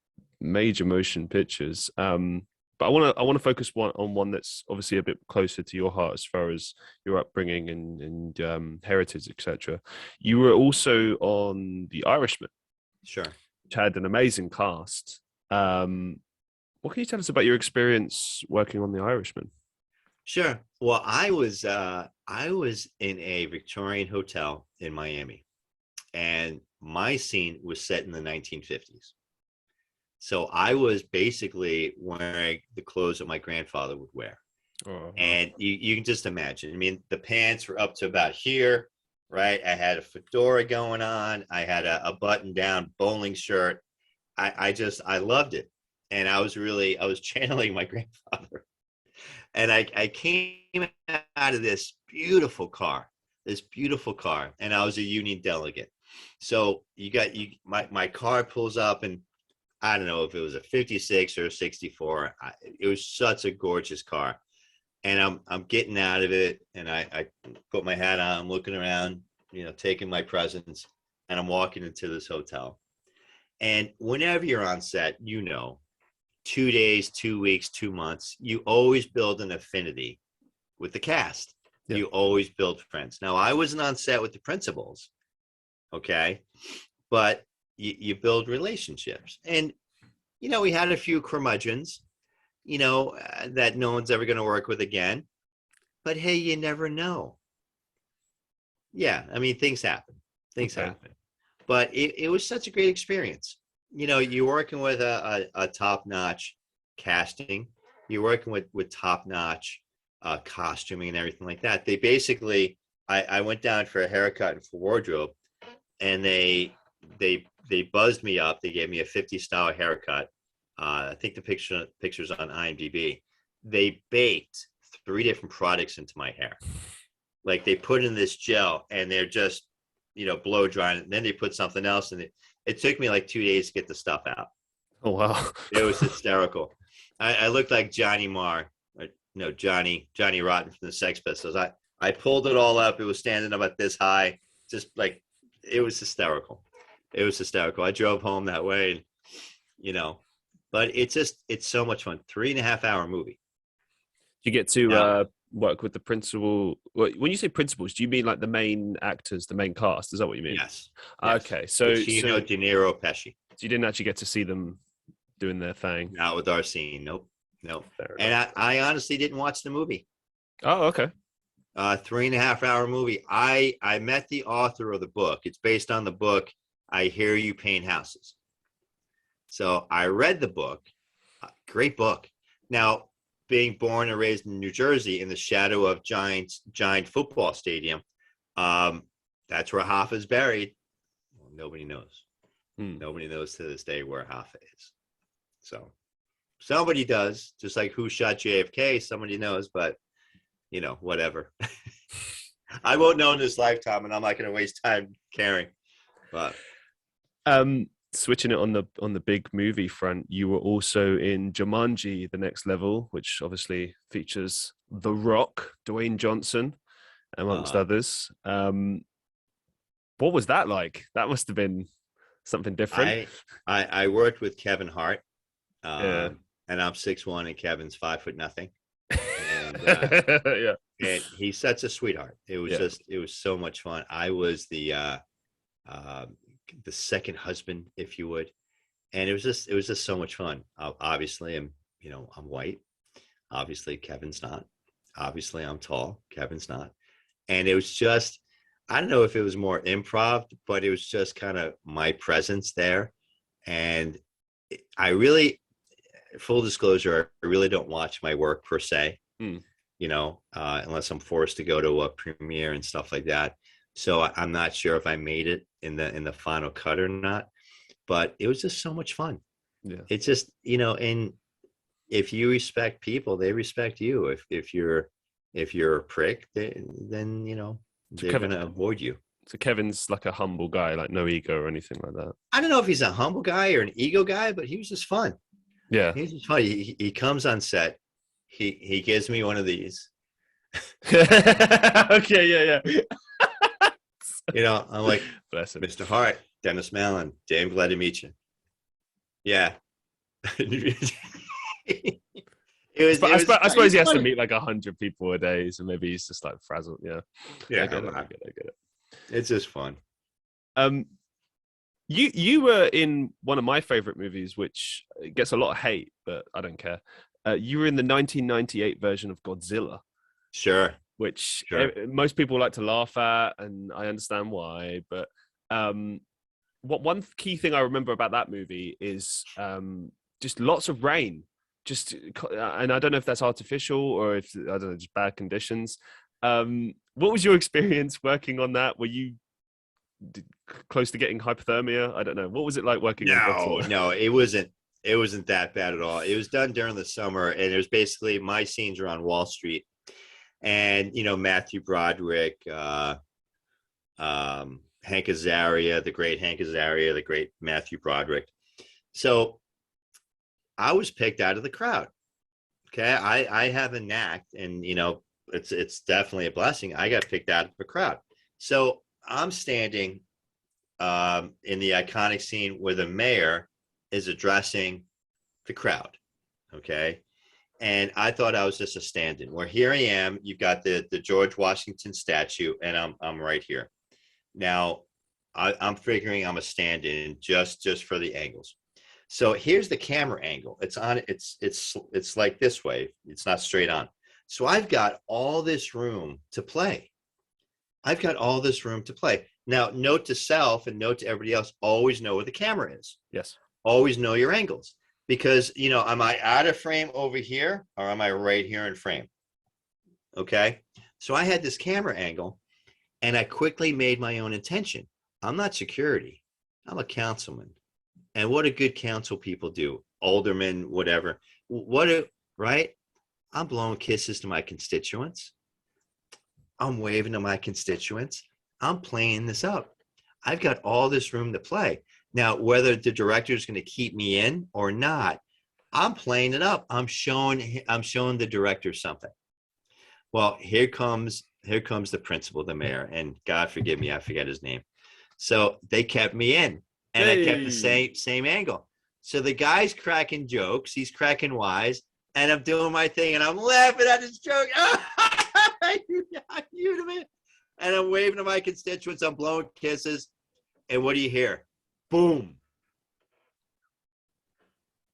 major motion pictures. But I want to focus on one that's obviously a bit closer to your heart as far as your upbringing and heritage, etc. You were also on The Irishman, sure, which had an amazing cast. What can you tell us about your experience working on The Irishman? Sure. Well, I was in a Victorian hotel in Miami, and my scene was set in the 1950s. So I was basically wearing the clothes that my grandfather would wear. Oh. And you can just imagine. I mean, the pants were up to about here, right? I had a fedora going on. I had a button-down bowling shirt. I loved it. And I was channeling my grandfather. And I came out of this beautiful car, and I was a union delegate. So my car pulls up, and I don't know if it was a 56 or a 64. It was such a gorgeous car. And I'm getting out of it, and I put my hat on, I'm looking around, taking my presents, and I'm walking into this hotel. And whenever you're on set, 2 days, 2 weeks, 2 months, you always build an affinity with the cast. Yeah. You always build friends. Now, I wasn't on set with the principals, okay? But you build relationships. And, we had a few curmudgeons, that no one's ever going to work with again. But hey, you never know. Yeah, I mean, things happen. Things happen. But it was such a great experience. You're working with a top-notch casting. You're working with top-notch costuming and everything like that. They basically, I went down for a haircut and for wardrobe, and they buzzed me up. They gave me a 50s style haircut. I think the picture's on IMDb. They baked 3 different products into my hair. Like, they put in this gel, and they're just, blow drying it. And then they put something else in it. It took me like 2 days to get the stuff out. Oh, wow. It was hysterical. I looked like Johnny Marr, Johnny Rotten from the Sex Pistols. I pulled it all up. It was standing up at this high. Just like, it was hysterical. I drove home that way, and, but it's so much fun. 3.5 hour movie. You get to work with the principal. When you say principals, do you mean like the main actors, the main cast? Is that what you mean? Yes. Okay. So Pacino, De Niro, Pesci. So you didn't actually get to see them doing their thing? Not with our scene. Nope. And I honestly didn't watch the movie. Oh, okay. 3.5 hour movie. I met the author of the book. It's based on the book, I Hear You Paint Houses. So I read the book. Great book. Now, being born and raised in New Jersey in the shadow of giant football stadium, that's where Hoffa's buried. Well, nobody knows. Nobody knows to this day where Hoffa is. So somebody does, just like who shot JFK, somebody knows, but whatever. I won't know in this lifetime, and I'm not going to waste time caring. But switching it on the big movie front, you were also in Jumanji: The Next Level, which obviously features The Rock, Dwayne Johnson, amongst others. What was that like? That must have been something different. I worked with Kevin Hart, yeah. And I'm 6'1" and Kevin's 5 foot nothing. And, yeah. And he's such a sweetheart. It was it was so much fun. I was the the second husband, if you would. And it was just so much fun. Obviously, I'm white. Obviously, Kevin's not. Obviously, I'm tall. Kevin's not. And it was just, I don't know if it was more improv, but it was just kind of my presence there. And I really, full disclosure, I really don't watch my work per se, unless I'm forced to go to a premiere and stuff like that. So I'm not sure if I made it in the final cut or not, but it was just so much fun. Yeah. It's just, and if you respect people, they respect you. If you're a prick, then they're going to avoid you. So Kevin's like a humble guy, like no ego or anything like that. I don't know if he's a humble guy or an ego guy, but he was just fun. Yeah. He was just fun. He comes on set. He gives me one of these. Okay, yeah. I'm like, bless him. Mr. Hart, Dennis Mallen, damn glad to meet you. Yeah. I suppose he has to meet like 100 people a day, so maybe he's just like frazzled. Yeah. Yeah, I get it. It's just fun. You were in one of my favorite movies, which gets a lot of hate, but I don't care. You were in the 1998 version of Godzilla. Sure. Which most people like to laugh at, and I understand why. But one key thing I remember about that movie is just lots of rain. And I don't know if that's artificial or if, I don't know, just bad conditions. What was your experience working on that? Were you close to getting hypothermia? I don't know. What was it like working on Godzilla? No, it wasn't that bad at all. It was done during the summer, and it was basically my scenes are on Wall Street. And, Matthew Broderick, Hank Azaria, the great Hank Azaria, the great Matthew Broderick. So I was picked out of the crowd. Okay. I have a knack, and, it's definitely a blessing. I got picked out of the crowd. So I'm standing in the iconic scene where the mayor is addressing the crowd. Okay. And I thought I was just a stand-in. Where here I am, you've got the George Washington statue, and I'm right here. Now, I'm figuring I'm a stand-in just for the angles. So here's the camera angle. It's on. It's like this way. It's not straight on. So I've got all this room to play. Now, note to self and note to everybody else: always know where the camera is. Yes. Always know your angles. Because, am I out of frame over here, or am I right here in frame? Okay. So I had this camera angle, and I quickly made my own intention. I'm not security. I'm a councilman. And what do good council people do? Aldermen, whatever. Right? I'm blowing kisses to my constituents. I'm waving to my constituents. I'm playing this up. I've got all this room to play. Now, whether the director is going to keep me in or not, I'm playing it up. I'm showing the director something. Well, here comes the principal, the mayor, and God forgive me, I forget his name. So they kept me in, and I kept the same angle. So the guy's cracking jokes, he's cracking wise, and I'm doing my thing, and I'm laughing at his joke. And I'm waving to my constituents. I'm blowing kisses, and what do you hear? Boom.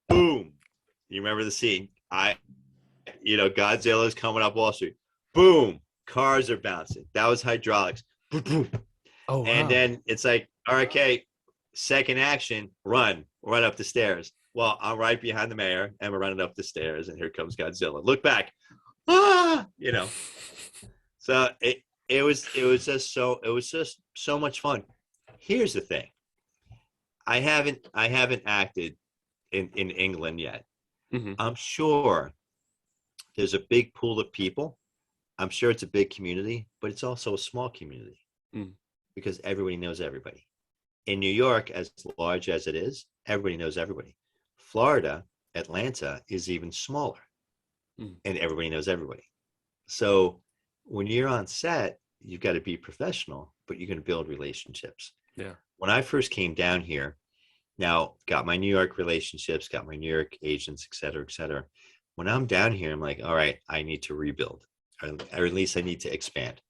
Boom. You remember the scene? Godzilla's coming up Wall Street. Boom. Cars are bouncing. That was hydraulics. Boom, boom. Oh, wow. And then it's like, all right, okay, second action, run up the stairs. Well, I'm right behind the mayor, and we're running up the stairs, and here comes Godzilla. Look back. So it was just so much fun. Here's the thing. I haven't acted in England yet. Mm-hmm. I'm sure there's a big pool of people. I'm sure it's a big community, but it's also a small community because everybody knows everybody. In New York, as large as it is, everybody knows everybody. Florida, Atlanta is even smaller, and everybody knows everybody. So when you're on set, you've got to be professional, but you're going to build relationships. Yeah. When I first came down here, now got my New York relationships, got my New York agents, et cetera, et cetera. When I'm down here, I'm like, all right, I need to rebuild, or at least I need to expand.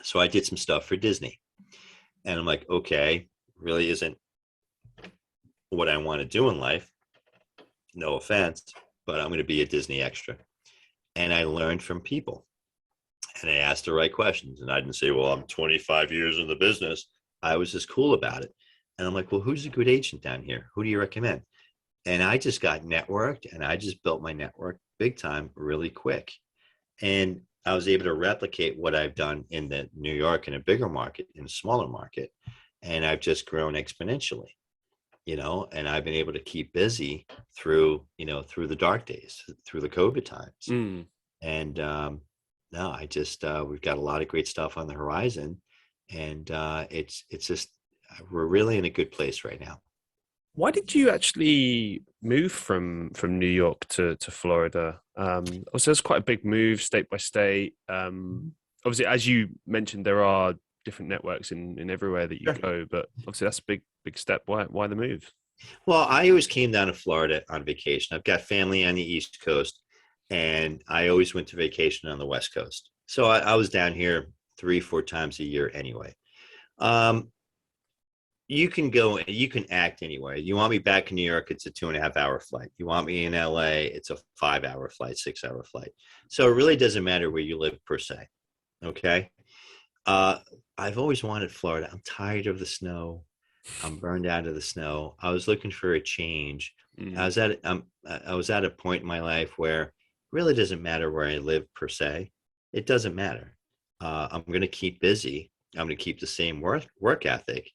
So I did some stuff for Disney, and I'm like, okay, really isn't what I want to do in life. No offense, but I'm going to be a Disney extra. And I learned from people, and I asked the right questions. And I didn't say, well, I'm 25 years in the business. I was just cool about it. And I'm like, well, who's a good agent down here? Who do you recommend? And I just got networked, and I just built my network big time really quick. And I was able to replicate what I've done in the New York in a bigger market, in a smaller market. And I've just grown exponentially, and I've been able to keep busy through the dark days, through the COVID times. And no, I just, we've got a lot of great stuff on the horizon, and it's just, we're really in a good place right now. Why did you actually move from New York to Florida? Also, it's quite a big move, state by state. Obviously, as you mentioned, there are different networks in everywhere that you go, but obviously that's a big step. Why the move? Well, I always came down to Florida on vacation. I've got family on the East Coast, and I always went to vacation on the West Coast. So I was down here 3-4 times a year anyway. You can act anywhere. You want me back in New York, it's a 2.5-hour flight. You want me in LA, it's a 5-hour flight, 6-hour flight. So it really doesn't matter where you live per se. Okay. I've always wanted Florida. I'm tired of the snow. I'm burned out of the snow. I was looking for a change. I was at a point in my life where it really doesn't matter where I live per se. It doesn't matter. I'm going to keep busy. I'm going to keep the same work ethic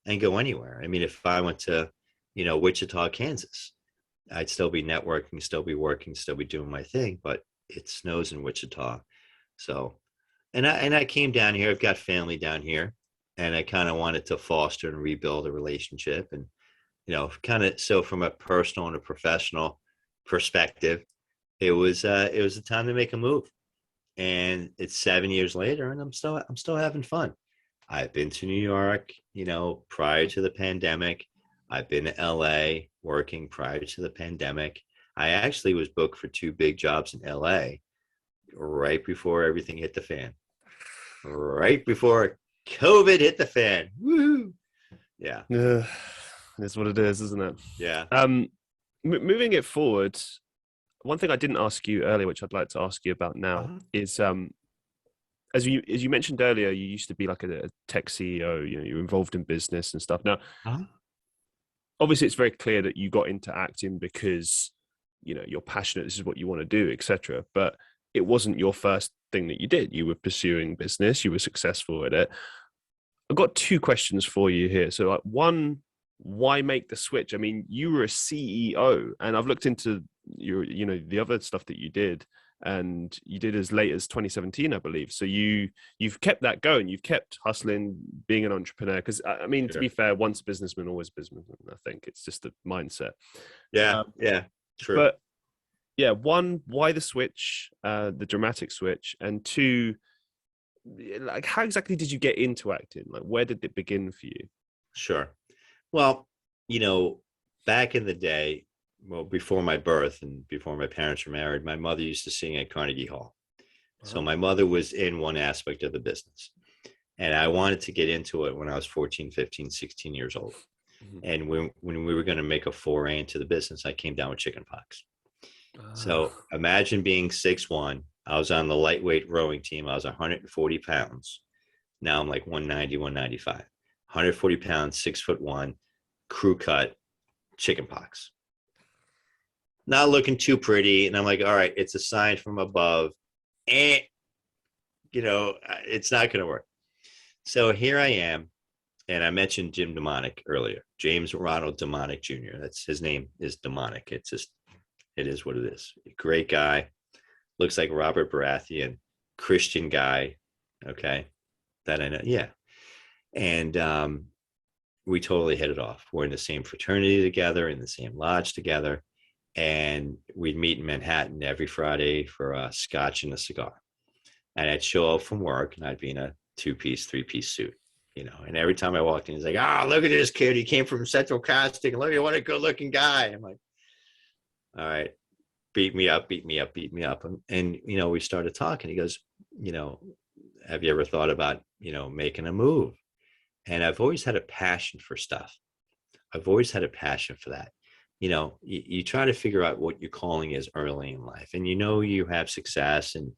and go anywhere. I mean, if I went to, Wichita, Kansas, I'd still be networking, still be working, still be doing my thing, but it snows in Wichita. So, and I came down here. I've got family down here, and I kind of wanted to foster and rebuild a relationship, and so from a personal and a professional perspective, it was a time to make a move. And it's 7 years later, and I'm still having fun. I've been to New York, prior to the pandemic. I've been to LA working prior to the pandemic. I actually was booked for 2 big jobs in LA right before everything hit the fan. Right before COVID hit the fan. Woo! Yeah. That's what it is, isn't it? Yeah. Moving it forward, one thing I didn't ask you earlier, which I'd like to ask you about now, is as you mentioned earlier, you used to be like a tech CEO. You're involved in business and stuff. Now, obviously, it's very clear that you got into acting because you're passionate. This is what you want to do, etc. But it wasn't your first thing that you did. You were pursuing business. You were successful at it. I've got 2 questions for you here. So, like, one, why make the switch? I mean, you were a CEO, and I've looked into the other stuff that you did, and you did as late as 2017, I believe. So you've kept that going. You've kept hustling, being an entrepreneur. Because I mean, to be fair, once a businessman, always a businessman. I think it's just a mindset. Yeah, true. But yeah, one, why the switch, the dramatic switch, and 2, like, how exactly did you get into acting? Like, where did it begin for you? Sure. Well, back in the day, before my birth and before my parents were married, my mother used to sing at Carnegie Hall. So my mother was in one aspect of the business, and I wanted to get into it when I was 14, 15, 16 years old. And when we were going to make a foray into the business, I came down with chickenpox. So imagine being 6'1". I was on the lightweight rowing team. I was 140 pounds. Now I'm like 190, 195. 140 pounds, 6'1", crew cut, chickenpox. Not looking too pretty. And I'm like, all right, it's a sign from above. It's not going to work. So here I am. And I mentioned Jim Demonic earlier, James Ronald Demonic Jr. That's his name is Demonic. It is what it is. Great guy. Looks like Robert Baratheon, Christian guy. Okay. That I know. Yeah. And we totally hit it off. We're in the same fraternity together, in the same lodge together. And we'd meet in Manhattan every Friday for a scotch and a cigar. And I'd show up from work, and I'd be in a 2-piece, 3-piece suit, and every time I walked in, he's like, look at this kid. He came from Central Casting. Look at what a good looking guy. I'm like, all right, beat me up, beat me up, beat me up. And we started talking. He goes, have you ever thought about, making a move? And I've always had a passion for stuff. I've always had a passion for that. You try to figure out what your calling is early in life, and you have success, and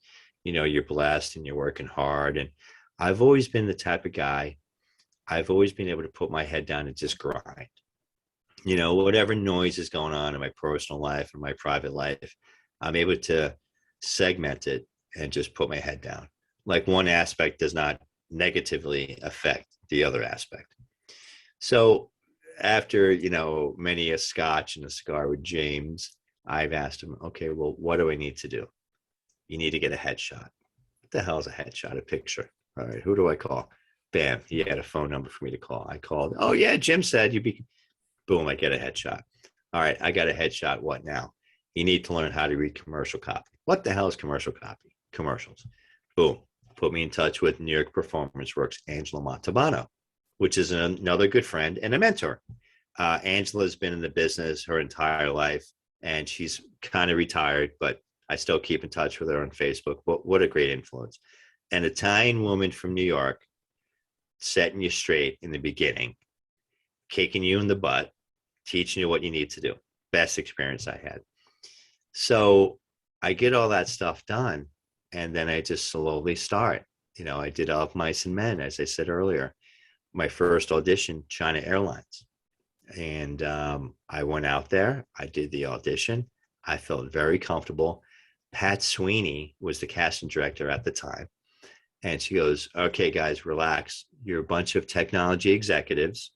you're blessed and you're working hard. And I've always been the type of guy, I've always been able to put my head down and just grind. Whatever noise is going on in my personal life and my private life, I'm able to segment it and just put my head down. Like one aspect does not negatively affect the other aspect. So after, many a scotch and a cigar with James, I've asked him, okay, well, what do I need to do? You need to get a headshot. What the hell is a headshot? A picture. All right, who do I call? Bam, he had a phone number for me to call. I called. Oh yeah, Jim said you'd be. Boom, I get a headshot. All right, I got a headshot. What now? You need to learn how to read commercial copy. What the hell is commercial copy? Commercials. Boom, put me in touch with New York Performance Works, Angela Montalbano, which is another good friend and a mentor. Angela's been in the business her entire life, and she's kind of retired, but I still keep in touch with her on Facebook. What a great influence. An Italian woman from New York, setting you straight in the beginning, kicking you in the butt, teaching you what you need to do. Best experience I had. So I get all that stuff done, and then I just slowly start. I did Of Mice and Men, as I said earlier. My first audition, China Airlines. And I went out there. I did the audition. I felt very comfortable. Pat Sweeney was the casting director at the time. And she goes, okay, guys, relax. You're a bunch of technology executives.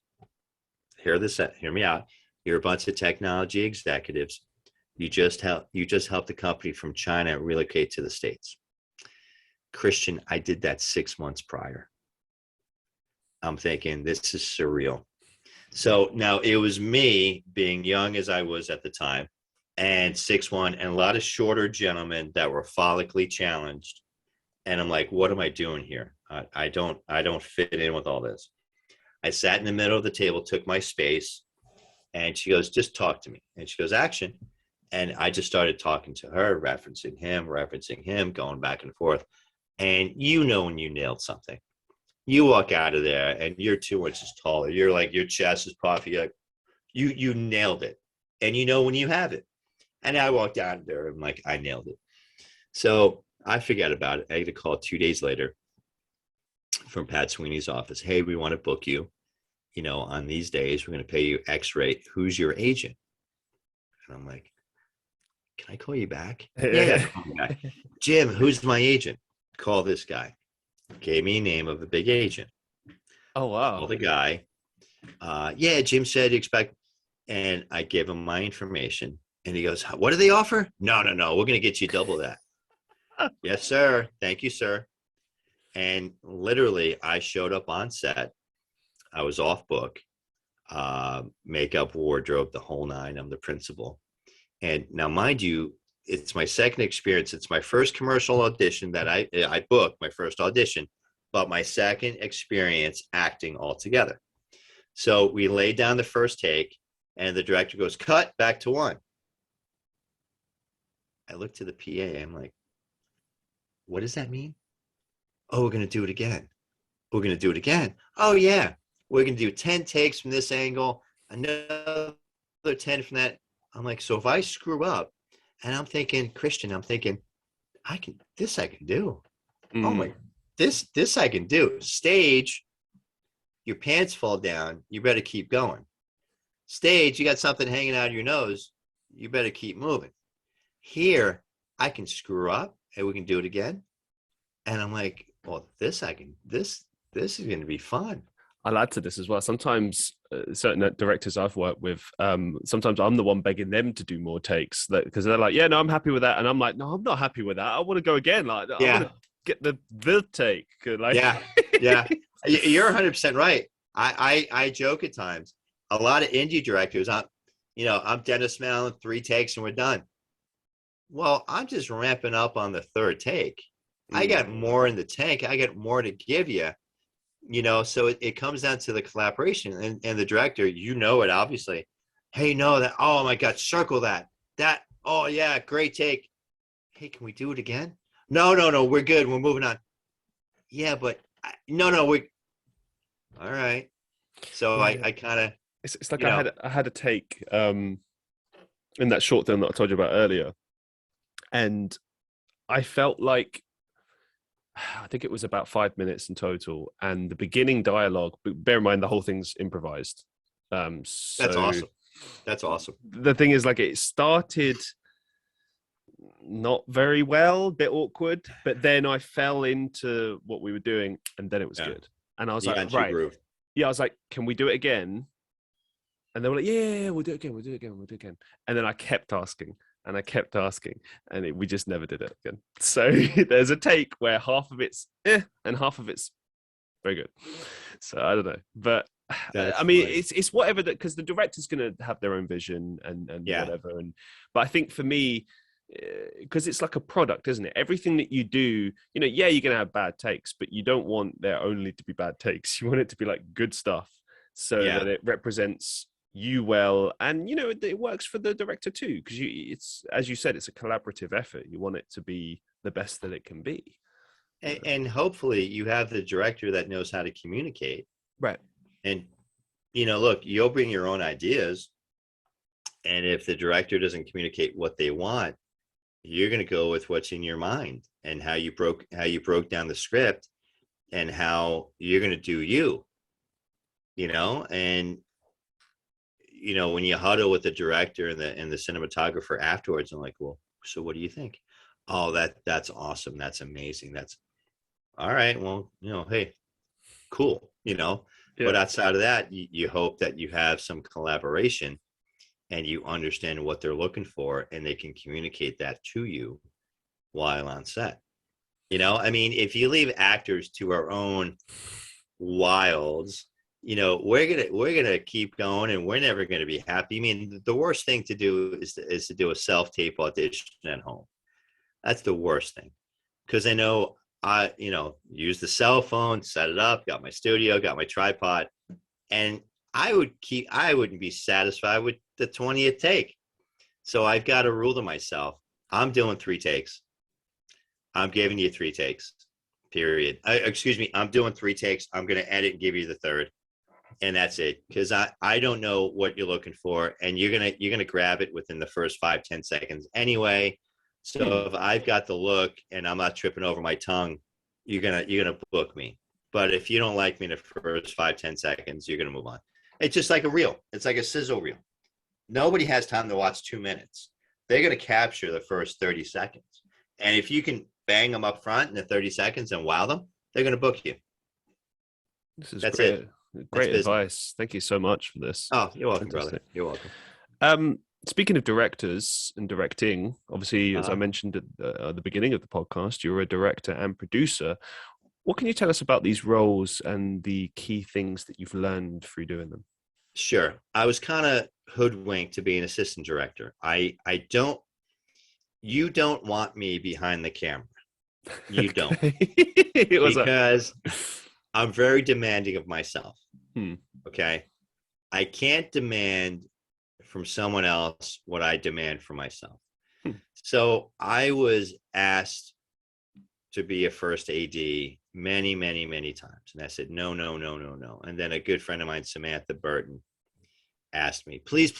Hear me out. You're a bunch of technology executives. You just helped the company from China relocate to the States. Christian, I did that 6 months prior. I'm thinking, this is surreal. So now it was me being young as I was at the time, and 6'1", and a lot of shorter gentlemen that were follically challenged. And I'm like, what am I doing here? I don't fit in with all this. I sat in the middle of the table, took my space, and she goes, just talk to me. And she goes, action. And I just started talking to her, referencing him, going back and forth. And when you nailed something. You walk out of there and you're 2 inches taller. You're like, your chest is puffy. Like, you nailed it. And when you have it. And I walked out there and like, I nailed it. So I forget about it. I get a call 2 days later from Pat Sweeney's office. Hey, we want to book you. On these days, we're going to pay you X rate. Who's your agent? And I'm like, can I call you back? Yeah, call me back. Jim, who's my agent? Call this guy. Gave me a name of a big agent. Oh, wow. Call the guy. Yeah, Jim said you expect. And I gave him my information. And he goes, what do they offer? No. We're going to get you double that. Yes, sir. Thank you, sir. And literally, I showed up on set. I was off book, makeup, wardrobe, the whole nine. I'm the principal. And now, mind you, it's my second experience. It's my first commercial audition that I booked, my first audition, but my second experience acting altogether. So we laid down the first take, and the director goes, cut, back to one. I looked to the PA. I'm like, what does that mean? Oh, we're going to do it again. We're going to do it again. Oh, yeah. We're going to do 10 takes from this angle, another 10 from that. I'm like, so if I screw up, and I'm thinking, Christian, I can do. Oh my, this I can do. Stage, your pants fall down, you better keep going. Stage, you got something hanging out of your nose, you better keep moving. Here, I can screw up, and we can do it again. And I'm like, well, this is going to be fun. I'll add to this as well. Sometimes certain directors I've worked with, sometimes I'm the one begging them to do more takes because they're like, yeah, no, I'm happy with that. And I'm like, no, I'm not happy with that. I want to go again. Like, I want to get the take. Like, yeah. You're 100% right. I joke at times. A lot of indie directors, I'm Dennis Mallen, 3 takes and we're done. Well, I'm just ramping up on the 3rd take. I got more in the tank. I got more to give you. So it comes down to the collaboration and the director, it obviously. Hey, no, that, oh my God, circle that, oh yeah, great take. Hey, can we do it again? No, we're good. We're moving on. Yeah, but no, All right. So Yeah. I kind of, It's like you know, I had a take in that short film that I told you about earlier, and I felt like I think it was about 5 minutes in total, and the beginning dialogue. Bear in mind the whole thing's improvised. that's So awesome. That's awesome. the thing is, like, it started not very well, a bit awkward, but then I fell into what we were doing, and then it was Yeah. good. And I was You like, got your right, groove. yeah, I was like, can we do it again? And they were like, yeah, we'll do it again, we'll do it again, we'll do it again. And then I kept asking, and I kept asking, and we just never did it again. So there's a take where half of it's and half of it's very good. So I don't know, but That's I mean, funny. it's whatever that, because the director's going to have their own vision and Yeah. whatever. And but I think for me, because it's like a product, isn't it? Everything that you do, you know, yeah, you're going to have bad takes, but you don't want there only to be bad takes. You want it to be like good stuff, so Yeah. that it represents you well, and you know it works for the director too, because it's, as you said, it's a collaborative effort. You want it to be the best that it can be. And hopefully you have the director that knows how to communicate. Right. And, look, you'll bring your own ideas. And if the director doesn't communicate what they want, you're going to go with what's in your mind and how you broke down the script and how you're going to do and when you huddle with the director and the cinematographer afterwards, I'm like, well, so what do you think? Oh, that's awesome. That's amazing. That's all right. Well, hey, cool. But outside of that, you hope that you have some collaboration and you understand what they're looking for and they can communicate that to you while on set. I mean, if you leave actors to our own wilds, we're gonna keep going and we're never gonna be happy. I mean, the worst thing to do is to do a self-tape audition at home. That's the worst thing. Because I know I use the cell phone, set it up, got my studio, got my tripod, and I wouldn't be satisfied with the 20th take. So I've got a rule to myself. I'm doing 3 takes. I'm giving you 3 takes, period. Excuse me. I'm doing 3 takes. I'm going to edit and give you the 3rd. And that's it. Because I don't know what you're looking for. And you're going to grab it within the first 5-10 seconds anyway. So if I've got the look and I'm not tripping over my tongue, you're gonna book me. But if you don't like me in the first 5-10 seconds, you're gonna move on. It's just like a reel. It's like a sizzle reel. Nobody has time to watch 2 minutes. They're gonna capture the first 30 seconds. And if you can bang them up front in the 30 seconds and wow them, they're gonna book you. That's great. Great advice. Thank you so much for this. Oh, you're welcome, brother. You're welcome. Speaking of directors and directing, obviously, as I mentioned at the beginning of the podcast, you're a director and producer. What can you tell us about these roles and the key things that you've learned through doing them? Sure. I was kind of hoodwinked to be an assistant director. You don't want me behind the camera. You don't. Because I'm very demanding of myself. Okay. I can't demand from someone else what I demand for myself. So I was asked to be a first AD many, many, many times. And I said, no. And then a good friend of mine, Samantha Burton, asked me, please.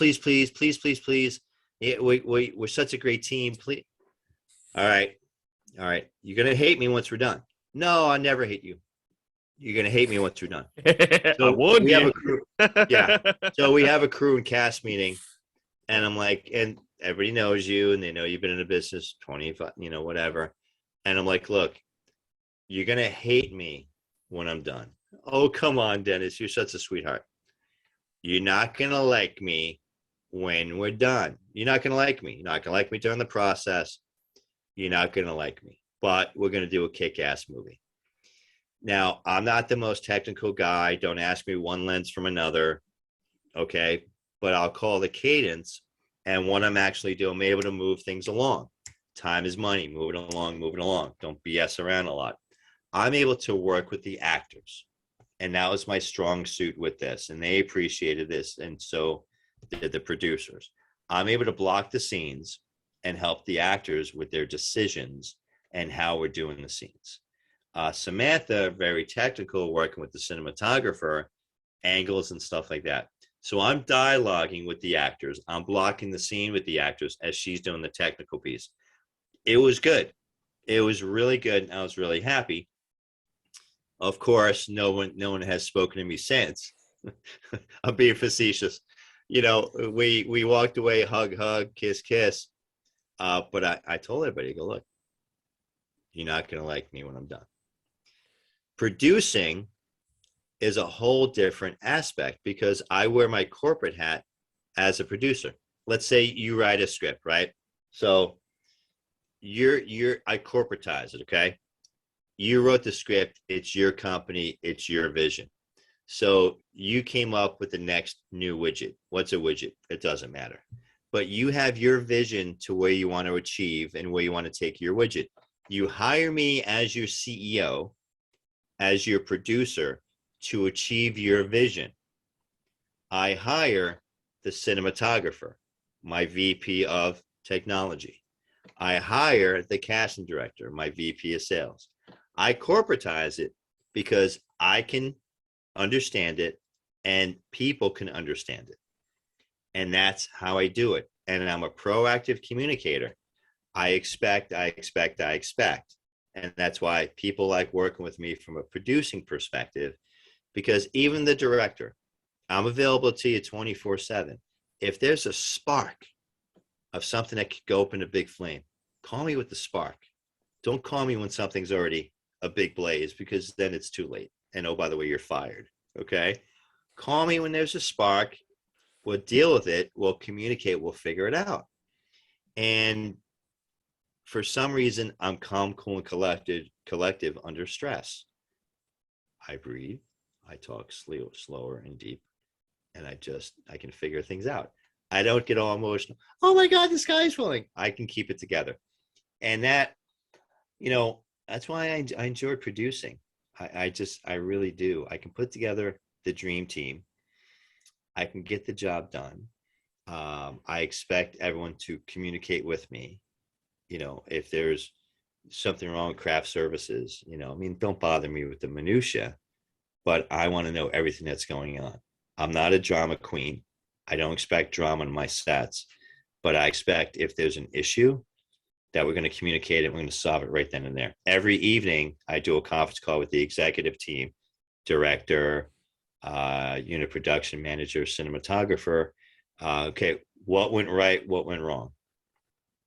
Yeah, we're such a great team. Please. All right. You're going to hate me once we're done. No, I never hate you. You're going to hate me once you're done. So I warned you. Have a crew. Yeah. So we have a crew and cast meeting. And I'm like, and everybody knows you and they know you've been in the business 25, whatever. And I'm like, look, you're going to hate me when I'm done. Oh, come on, Dennis. You're such a sweetheart. You're not going to like me when we're done. You're not going to like me. You're not going to like me during the process. You're not going to like me. But we're going to do a kick-ass movie. Now, I'm not the most technical guy. Don't ask me one lens from another. Okay. But I'll call the cadence. And what I'm actually doing, I'm able to move things along. Time is money. Move it along. Don't BS around a lot. I'm able to work with the actors. And that was my strong suit with this. And they appreciated this. And so did the producers. I'm able to block the scenes and help the actors with their decisions and how we're doing the scenes. Samantha, very technical, working with the cinematographer, angles and stuff like that. So I'm dialoguing with the actors. I'm blocking the scene with the actors as she's doing the technical piece. It was good. It was really good. And I was really happy. Of course, no one has spoken to me since. I'm being facetious. You know, we walked away, hug, kiss, kiss. But I told everybody, go, look, you're not going to like me when I'm done. Producing is a whole different aspect because I wear my corporate hat as a producer. Let's say you write a script, right? So I corporatize it, okay? You wrote the script, it's your company, it's your vision. So you came up with the next new widget. What's a widget? It doesn't matter. But you have your vision to where you want to achieve and where you want to take your widget. You hire me as your CEO, as your producer to achieve your vision. I hire the cinematographer, my VP of technology. I hire the casting director, my VP of sales. I corporatize it because I can understand it and people can understand it. And that's how I do it. And I'm a proactive communicator. I expect. And that's why people like working with me from a producing perspective, because even the director, I'm available to you 24/7. If there's a spark of something that could go up in a big flame, call me with the spark. Don't call me when something's already a big blaze, because then it's too late. And oh, by the way, you're fired. Okay. Call me when there's a spark. We'll deal with it. We'll communicate. We'll figure it out. And for some reason, I'm calm, cool, and collective under stress. I breathe. I talk slower and deep. And I can figure things out. I don't get all emotional. Oh my God, the sky's falling. I can keep it together. And that, that's why I enjoy producing. I really do. I can put together the dream team. I can get the job done. I expect everyone to communicate with me. If there's something wrong with craft services, don't bother me with the minutia, but I want to know everything that's going on. I'm not a drama queen. I don't expect drama in my sets, but I expect if there's an issue that we're going to communicate it, we're going to solve it right then and there. Every evening, I do a conference call with the executive team, director, unit production manager, cinematographer. Okay, what went right? What went wrong?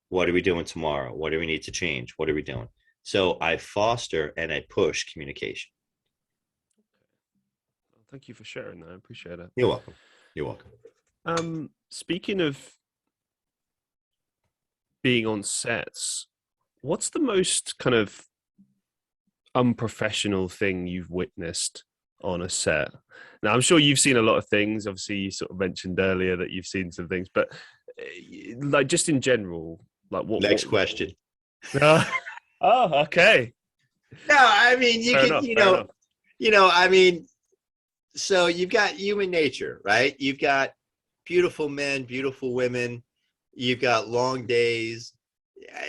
What are we doing tomorrow? What do we need to change? What are we doing? So I foster and I push communication. Thank you for sharing that. I appreciate it. You're welcome. You're welcome. Speaking of being on sets, what's the most kind of unprofessional thing you've witnessed on a set? Now, I'm sure you've seen a lot of things. Obviously, you sort of mentioned earlier that you've seen some things, but like just in general, like what? Next question. Oh, okay. No, I mean, so you've got human nature, right? You've got beautiful men, beautiful women. You've got long days.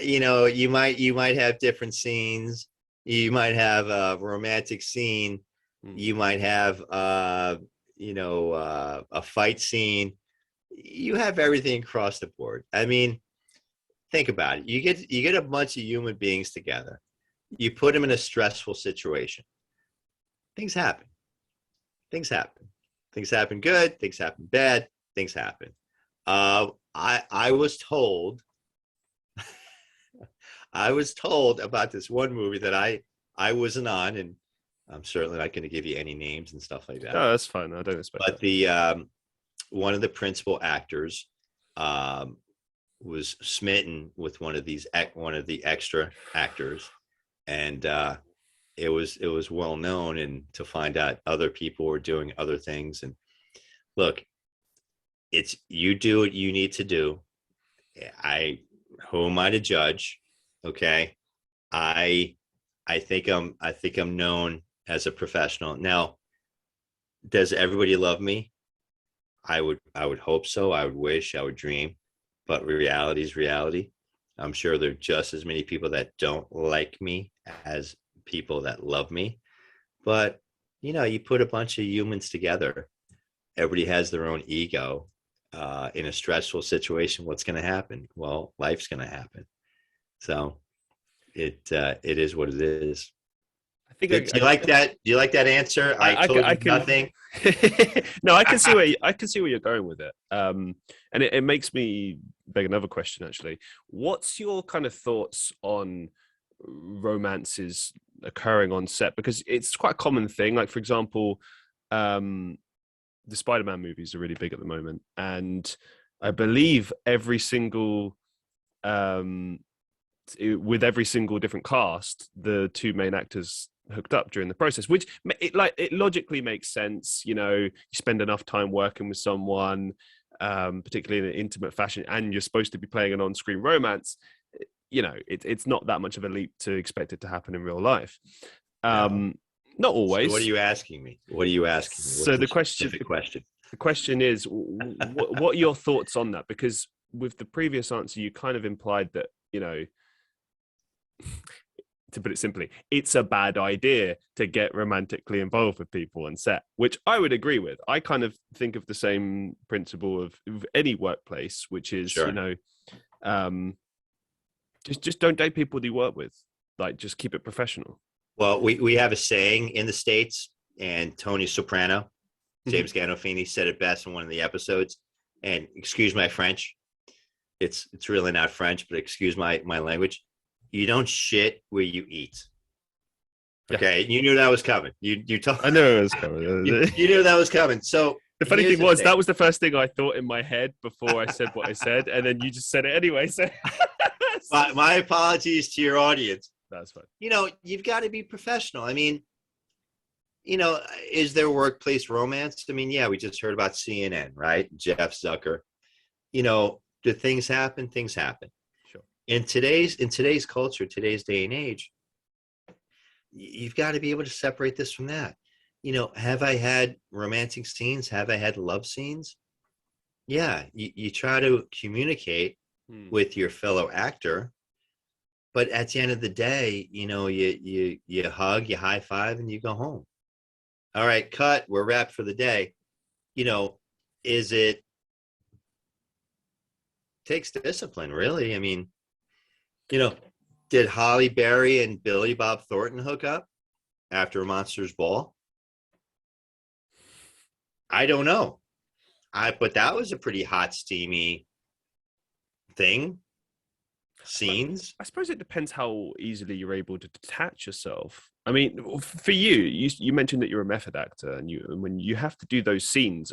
You might have different scenes. You might have a romantic scene. You might have a fight scene. You have everything across the board. I mean, think about it. You get a bunch of human beings together. You put them in a stressful situation. Things happen. Things happen. Things happen good. Things happen bad. Things happen. I was told about this one movie that I wasn't on, and I'm certainly not going to give you any names and stuff like that. No, that's fine. I don't expect But that. One of the principal actors was smitten with one of the extra actors, and it was well known, and to find out other people were doing other things. And look, it's you do what you need to do. Who am I to judge? Okay. I think I'm known as a professional. Now, does everybody love me? I would hope so. I would wish, I would dream, but reality is reality. I'm sure there are just as many people that don't like me as people that love me. But, you put a bunch of humans together. Everybody has their own ego. In a stressful situation, what's going to happen? Well, life's going to happen. So it is what it is. I think Do you like that? Do you like that answer? I told you nothing. No, I can see where you're going with it. And it makes me beg another question, actually. What's your kind of thoughts on romances occurring on set? Because it's quite a common thing. Like, for example, the Spider-Man movies are really big at the moment, and I believe every single with every single different cast, the two main actors hooked up during the process, which it logically makes sense. You spend enough time working with someone, particularly in an intimate fashion, and you're supposed to be playing an on-screen romance. It's not that much of a leap to expect it to happen in real life. No. Not always. So what are you asking me? So the question is, what are your thoughts on that? Because with the previous answer, you kind of implied that, to put it simply, it's a bad idea to get romantically involved with people on set, which I would agree with. I kind of think of the same principle of any workplace, which is, sure. Just don't date people that you work with. Like, just keep it professional. Well, we have a saying in the States, and Tony Soprano, James Gandolfini said it best in one of the episodes. And excuse my French. It's really not French, but excuse my language. You don't shit where you eat. Okay, yeah. You knew that was coming. I knew it was coming. you knew that was coming. So the funny thing was, that was the first thing I thought in my head before I said what I said, and then you just said it anyway. So my apologies to your audience. That's fine. You've got to be professional. I mean, is there workplace romance? I mean, yeah, we just heard about CNN, right? Jeff Zucker. Do things happen? Things happen. Sure. In today's culture, today's day and age, you've got to be able to separate this from that. Have I had romantic scenes? Have I had love scenes? Yeah, you try to communicate with your fellow actor, but at the end of the day, you hug, you high five, and you go home. All right, cut. We're wrapped for the day. Is it takes discipline, really? I mean, did Halle Berry and Billy Bob Thornton hook up after Monsters Ball? I don't know. But that was a pretty hot, steamy thing. Scenes. I suppose it depends how easily you're able to detach yourself. I mean, for you mentioned that you're a method actor, and when you have to do those scenes,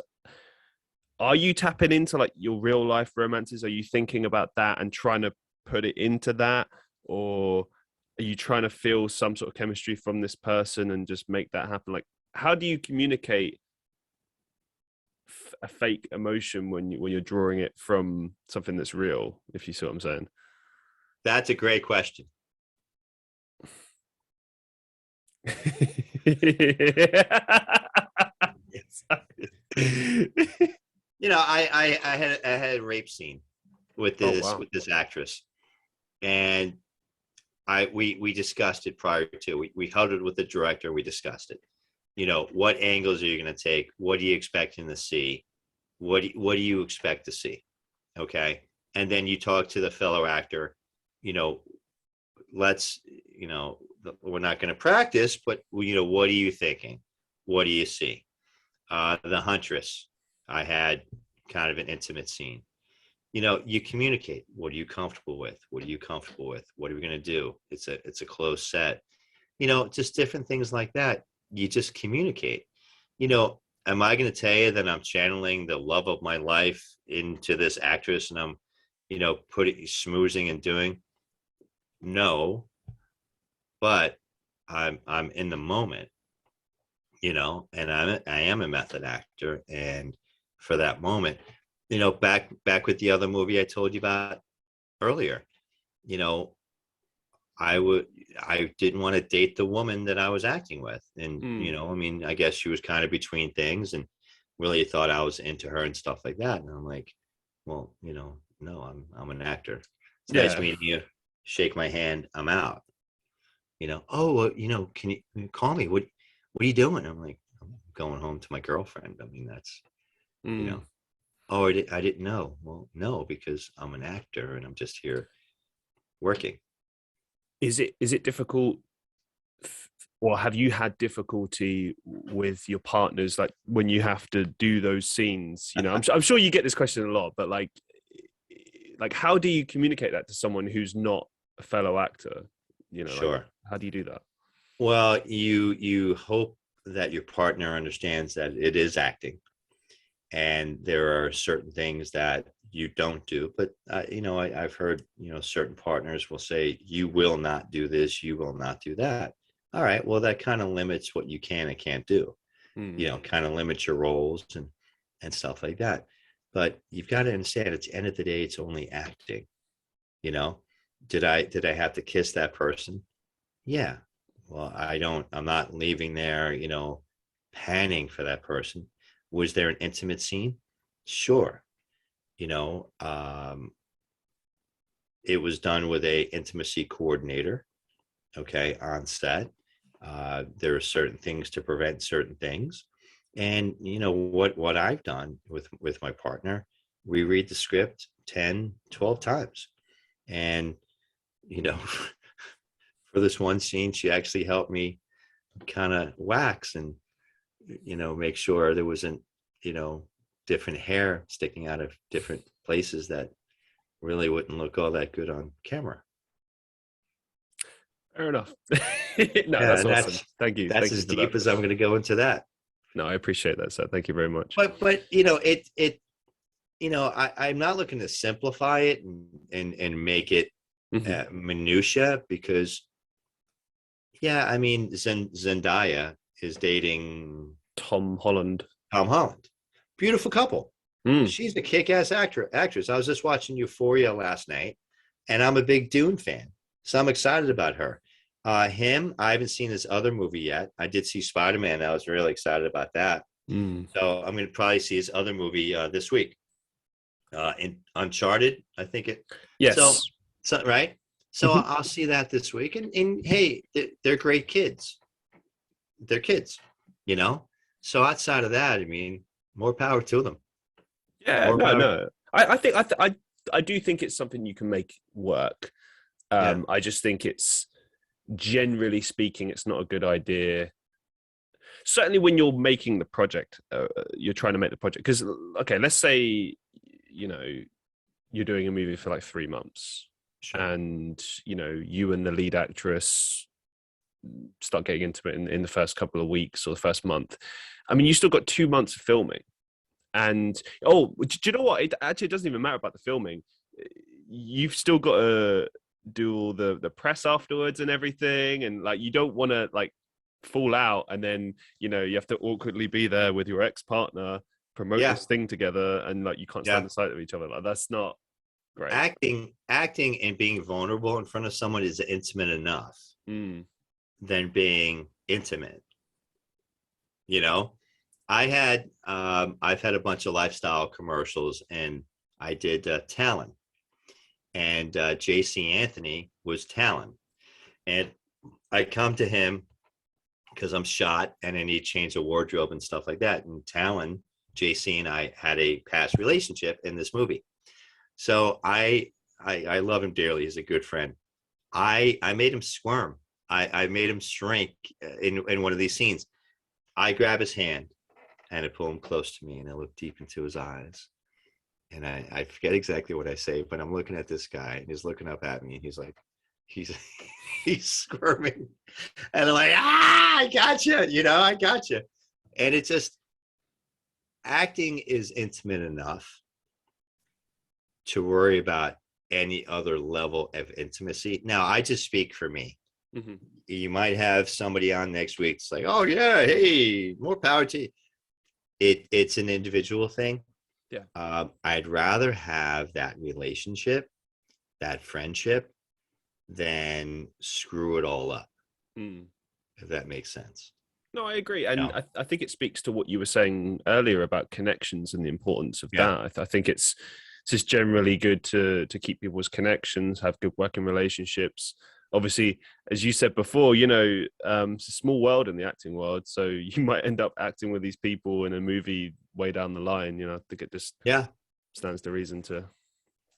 are you tapping into like your real life romances? Are you thinking about that and trying to put it into that, or are you trying to feel some sort of chemistry from this person and just make that happen? Like, how do you communicate a fake emotion when you're drawing it from something that's real? If you see what I'm saying. That's a great question. I had a rape scene with this actress, and we discussed it prior to. We held it with the director. We discussed it. What angles are you going to take? What are you expecting to see? What do you expect to see? Okay, and then you talk to the fellow actor. Let's, we're not going to practice, but what are you thinking? What do you see? The Huntress, I had kind of an intimate scene. You communicate. What are you comfortable with? What are you comfortable with? What are we going to do? It's a close set. Just different things like that. You just communicate. Am I going to tell you that I'm channeling the love of my life into this actress and I'm, schmoozing and doing? No, but I'm in the moment, and I am a method actor, and for that moment, back with the other movie I told you about earlier, I didn't want to date the woman that I was acting with, and I guess she was kind of between things, and really thought I was into her and stuff like that, and I'm like, well, no, I'm an actor. It's nice meeting you. Shake my hand. I'm out. Oh, well, can you call me? What are you doing? I'm like, I'm going home to my girlfriend. I mean, that's, you Mm. know, oh, I didn't know. Well, no, because I'm an actor and I'm just here working. Is it difficult, or have you had difficulty with your partners, like when you have to do those scenes? I'm sure you get this question a lot, but like how do you communicate that to someone who's not a fellow actor? Like, Sure. how do you do that? Well, you hope that your partner understands that it is acting, and there are certain things that you don't do. But I've heard certain partners will say, "You will not do this. You will not do that." All right. Well, that kind of limits what you can and can't do. Mm. Kind of limits your roles and stuff like that. But you've got to understand, at the end of the day, it's only acting. You know, did I have to kiss that person? Yeah. Well, I'm not leaving there, panning for that person. Was there an intimate scene? Sure. You know, um, it was done with a intimacy coordinator, okay, on set. There are certain things to prevent certain things. And what I've done with my partner, we read the script 10, 12 times. And, for this one scene, she actually helped me kind of wax and make sure there wasn't different hair sticking out of different places that really wouldn't look all that good on camera. Fair enough. No, Yeah, that's and awesome. Thank you. that's Thank you as for that. deep as I'm going to go into that. No, I appreciate that, sir. Thank you very much. But I'm not looking to simplify it and make it Mhm. minutia, because I mean, Zendaya is dating Tom Holland. Tom Holland. Beautiful couple. Mm. She's a kick-ass actress. I was just watching Euphoria last night, and I'm a big Dune fan, so I'm excited about her. Him, I haven't seen his other movie yet. I did see Spider-Man. I was really excited about that. Mm. So I'm going to probably see his other movie this week. In Uncharted, I think it. So, Yes. so right. So Mhm. I'll see that this week. And hey, they're great kids. They're kids, you know. So outside of that, I mean, more power to them. Yeah, More no, power. no. I think I do think it's something you can make work. Yeah. I just think it's, generally speaking, it's not a good idea. Certainly when you're making the project, you're trying to make the project. Because, okay, let's say, you know, you're doing a movie for like 3 months, Sure. and, you and the lead actress start getting into it in the first couple of weeks or the first month. I mean, you still got 2 months of filming. And, oh, do you know what? It actually doesn't even matter about the filming. You've still got to do all the press afterwards and everything. And like, you don't want to like fall out, and then, you have to awkwardly be there with your ex-partner, promote Yeah. this thing together, and like, you can't stand Yeah. the sight of each other. Like, that's not great. Acting and being vulnerable in front of someone is intimate enough Mm. than being intimate. You know, I've had a bunch of lifestyle commercials, and I did Talon, and JC Anthony was Talon, and I come to him because I'm shot and I need to change the wardrobe and stuff like that. And Talon, JC, and I had a past relationship in this movie, so I love him dearly. He's a good friend. I made him squirm. I made him shrink in one of these scenes. I grab his hand and I pull him close to me, and I look deep into his eyes. And I forget exactly what I say, but I'm looking at this guy, and he's looking up at me, and he's like, he's he's squirming. And I'm like, I gotcha, I gotcha. And it's just, acting is intimate enough to worry about any other level of intimacy. Now, I just speak for me. Mm-hmm. You might have somebody on next week. It's like, oh yeah, hey, more power to you. It's an individual thing. Yeah. I'd rather have that relationship, that friendship, than screw it all up. Mm. If that makes sense. No, I agree. And No. I think it speaks to what you were saying earlier about connections and the importance of Yeah. that. I think it's just generally good to keep people's connections, have good working relationships. obviously, as you said before, it's a small world in the acting world, so you might end up acting with these people in a movie way down the line. I think it just stands to reason to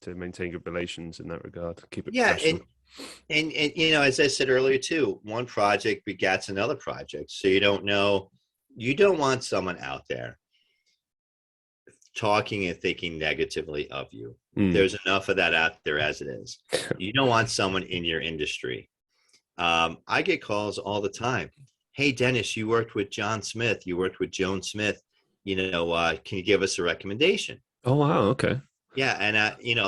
maintain good relations in that regard, keep it professional. And as I said earlier too, one project begets another project, so you don't want someone out there talking and thinking negatively of you. There's enough of that out there as it is. You don't want someone in your industry. I get calls all the time. Hey, Dennis, you worked with John Smith. You worked with Joan Smith. Can you give us a recommendation? Oh, wow. Okay. Yeah. And,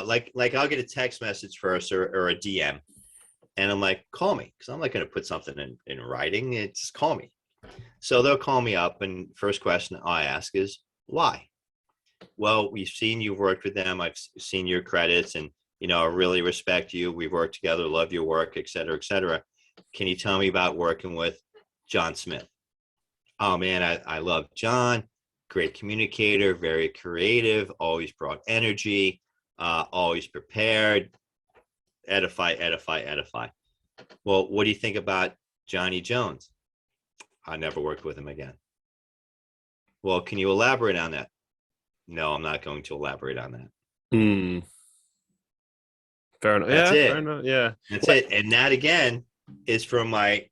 like I'll get a text message first or a DM. And I'm like, call me. Because I'm not going to put something in writing. It's just call me. So they'll call me up. And first question I ask is, why? Well, we've seen you've worked with them. I've seen your credits and, I really respect you. We've worked together, love your work, et cetera, et cetera. Can you tell me about working with John Smith? Oh, man, I love John. Great communicator, very creative, always brought energy, always prepared. Edify. Well, what do you think about Johnny Jones? I never worked with him again. Well, can you elaborate on that? No, I'm not going to elaborate on that. Fair enough. That's it. Fair enough. Yeah. That's it. And that again is from my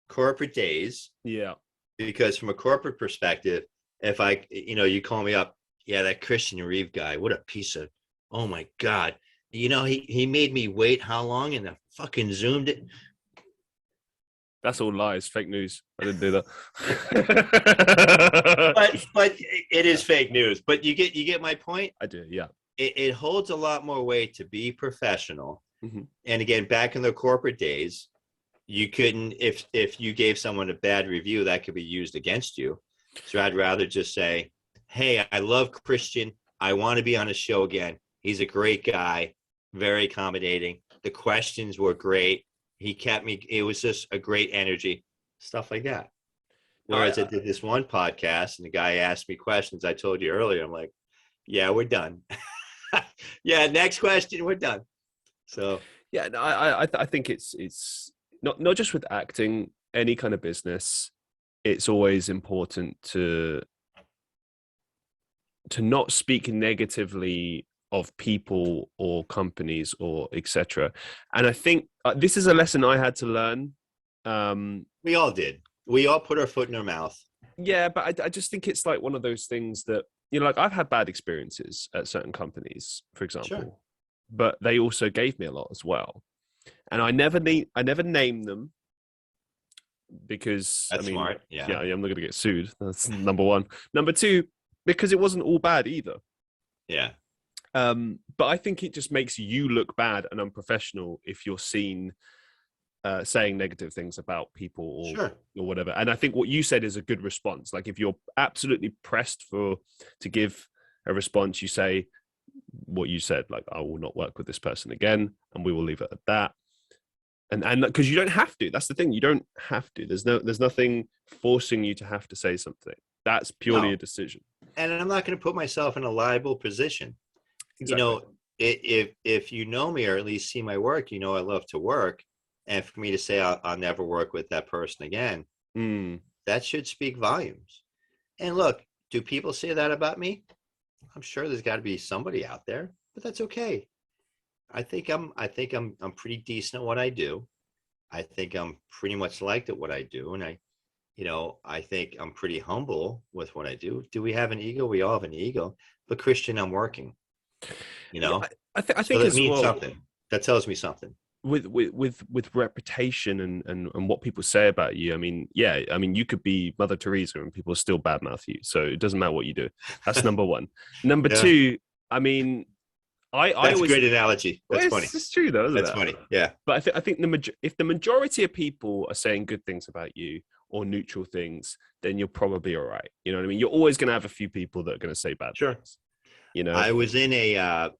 corporate days. Yeah. Because from a corporate perspective, if you call me up, that Christian Reeve guy, what a piece of, oh my God. He made me wait how long and I fucking zoomed it. That's all lies, fake news. I didn't do that. but it is fake news. But you get my point? I do, yeah. It holds a lot more weight to be professional. Mm-hmm. And again, back in the corporate days, you couldn't, if you gave someone a bad review, that could be used against you. So I'd rather just say, hey, I love Christian. I want to be on his show again. He's a great guy, very accommodating. The questions were great. He kept me, it was just a great energy, stuff like that. Whereas I did this one podcast and the guy asked me questions. I told you earlier, I'm like, yeah, we're done. Yeah, next question, we're done. So yeah, I think it's not just with acting, any kind of business. It's always important to not speak negatively of people or companies or etc. And I think this is a lesson I had to learn. We all did. We all put our foot in our mouth. Yeah, but I just think it's like one of those things that, like I've had bad experiences at certain companies, for example, sure. But they also gave me a lot as well. And I never named them because that's smart. Yeah, I'm not going to get sued. That's number one. Number two, because it wasn't all bad either. Yeah. But I think it just makes you look bad and unprofessional if you're seen saying negative things about people or whatever. And I think what you said is a good response. Like if you're absolutely pressed to give a response, you say what you said, like, I will not work with this person again and we will leave it at that. And because you don't have to. That's the thing. You don't have to. There's nothing forcing you to have to say something. That's purely a decision. And I'm not going to put myself in a liable position. Exactly. If you know me or at least see my work, I love to work. And for me to say I'll never work with that person again, that should speak volumes. And look, do people say that about me? I'm sure there's got to be somebody out there, but that's okay. I think I'm pretty decent at what I do. I think I'm pretty much liked at what I do, and I think I'm pretty humble with what I do. Do we have an ego? We all have an ego. But Christian, I'm working. I think so that as means well, something. That tells me something. With reputation and what people say about you. I mean, you could be Mother Teresa and people still badmouth you. So it doesn't matter what you do. That's number one. Number two, I mean, that's a great analogy. That's funny. It's true though, isn't it? That's funny. Yeah. But I think if the majority of people are saying good things about you or neutral things, then you're probably all right. You know what I mean? You're always going to have a few people that are going to say bad things. I was in a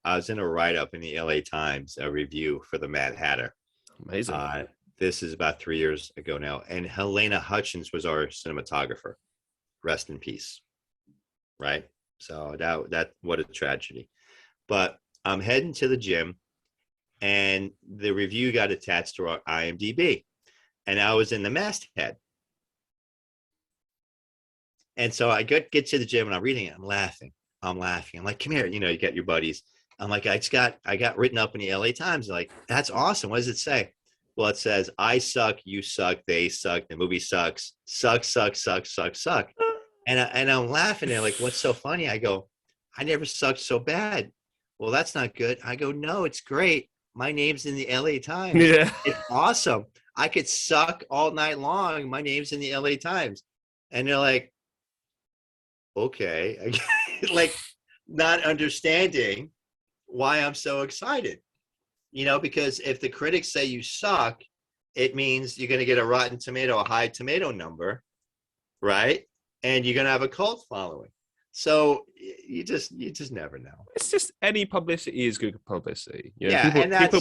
write-up in the LA Times, a review for the Mad Hatter. Amazing. This is about 3 years ago now, and Helena Hutchins was our cinematographer. Rest in peace. Right. So that what a tragedy. But I'm heading to the gym, and the review got attached to our IMDb, and I was in the masthead. And so I get to the gym and I'm reading it. I'm laughing. I'm like, come here. You get your buddies. I'm like, I got written up in the LA Times. They're like, that's awesome. What does it say? Well, it says, I suck, you suck, they suck, the movie sucks, suck. And I'm laughing. They're like, what's so funny? I go, I never sucked so bad. Well, that's not good. I go, no, it's great. My name's in the LA Times. Yeah. It's awesome. I could suck all night long. My name's in the LA Times. And they're like, okay. Like, not understanding why I'm so excited. Because if the critics say you suck, it means you're going to get a Rotten Tomato, a high tomato number, right? And you're going to have a cult following. So you just never know. It's just any publicity is good publicity.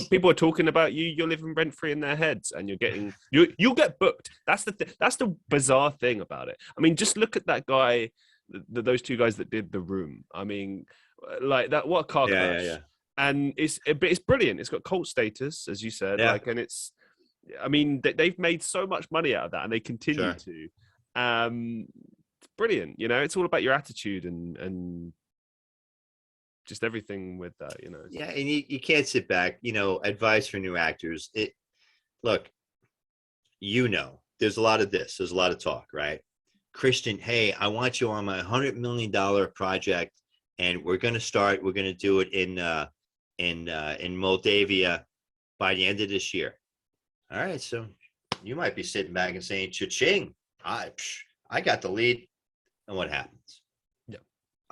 People are talking about you. You're living rent free in their heads, and you'll get booked. That's the bizarre thing about it. I mean, just look at that guy, those two guys that did The Room. I mean, like that. What a car crash! Yeah. And it's brilliant. It's got cult status, as you said. Yeah. I mean, they've made so much money out of that, and they continue to. It's brilliant. It's all about your attitude and just everything with that. Yeah, and you can't sit back. Advice for new actors. Look, there's a lot of this. There's a lot of talk, right? Christian, hey, I want you on my $100 million project, and we're going to do it in Moldavia by the end of this year. All right, so you might be sitting back and saying, cha-ching, I got the lead. And what happens? Yeah.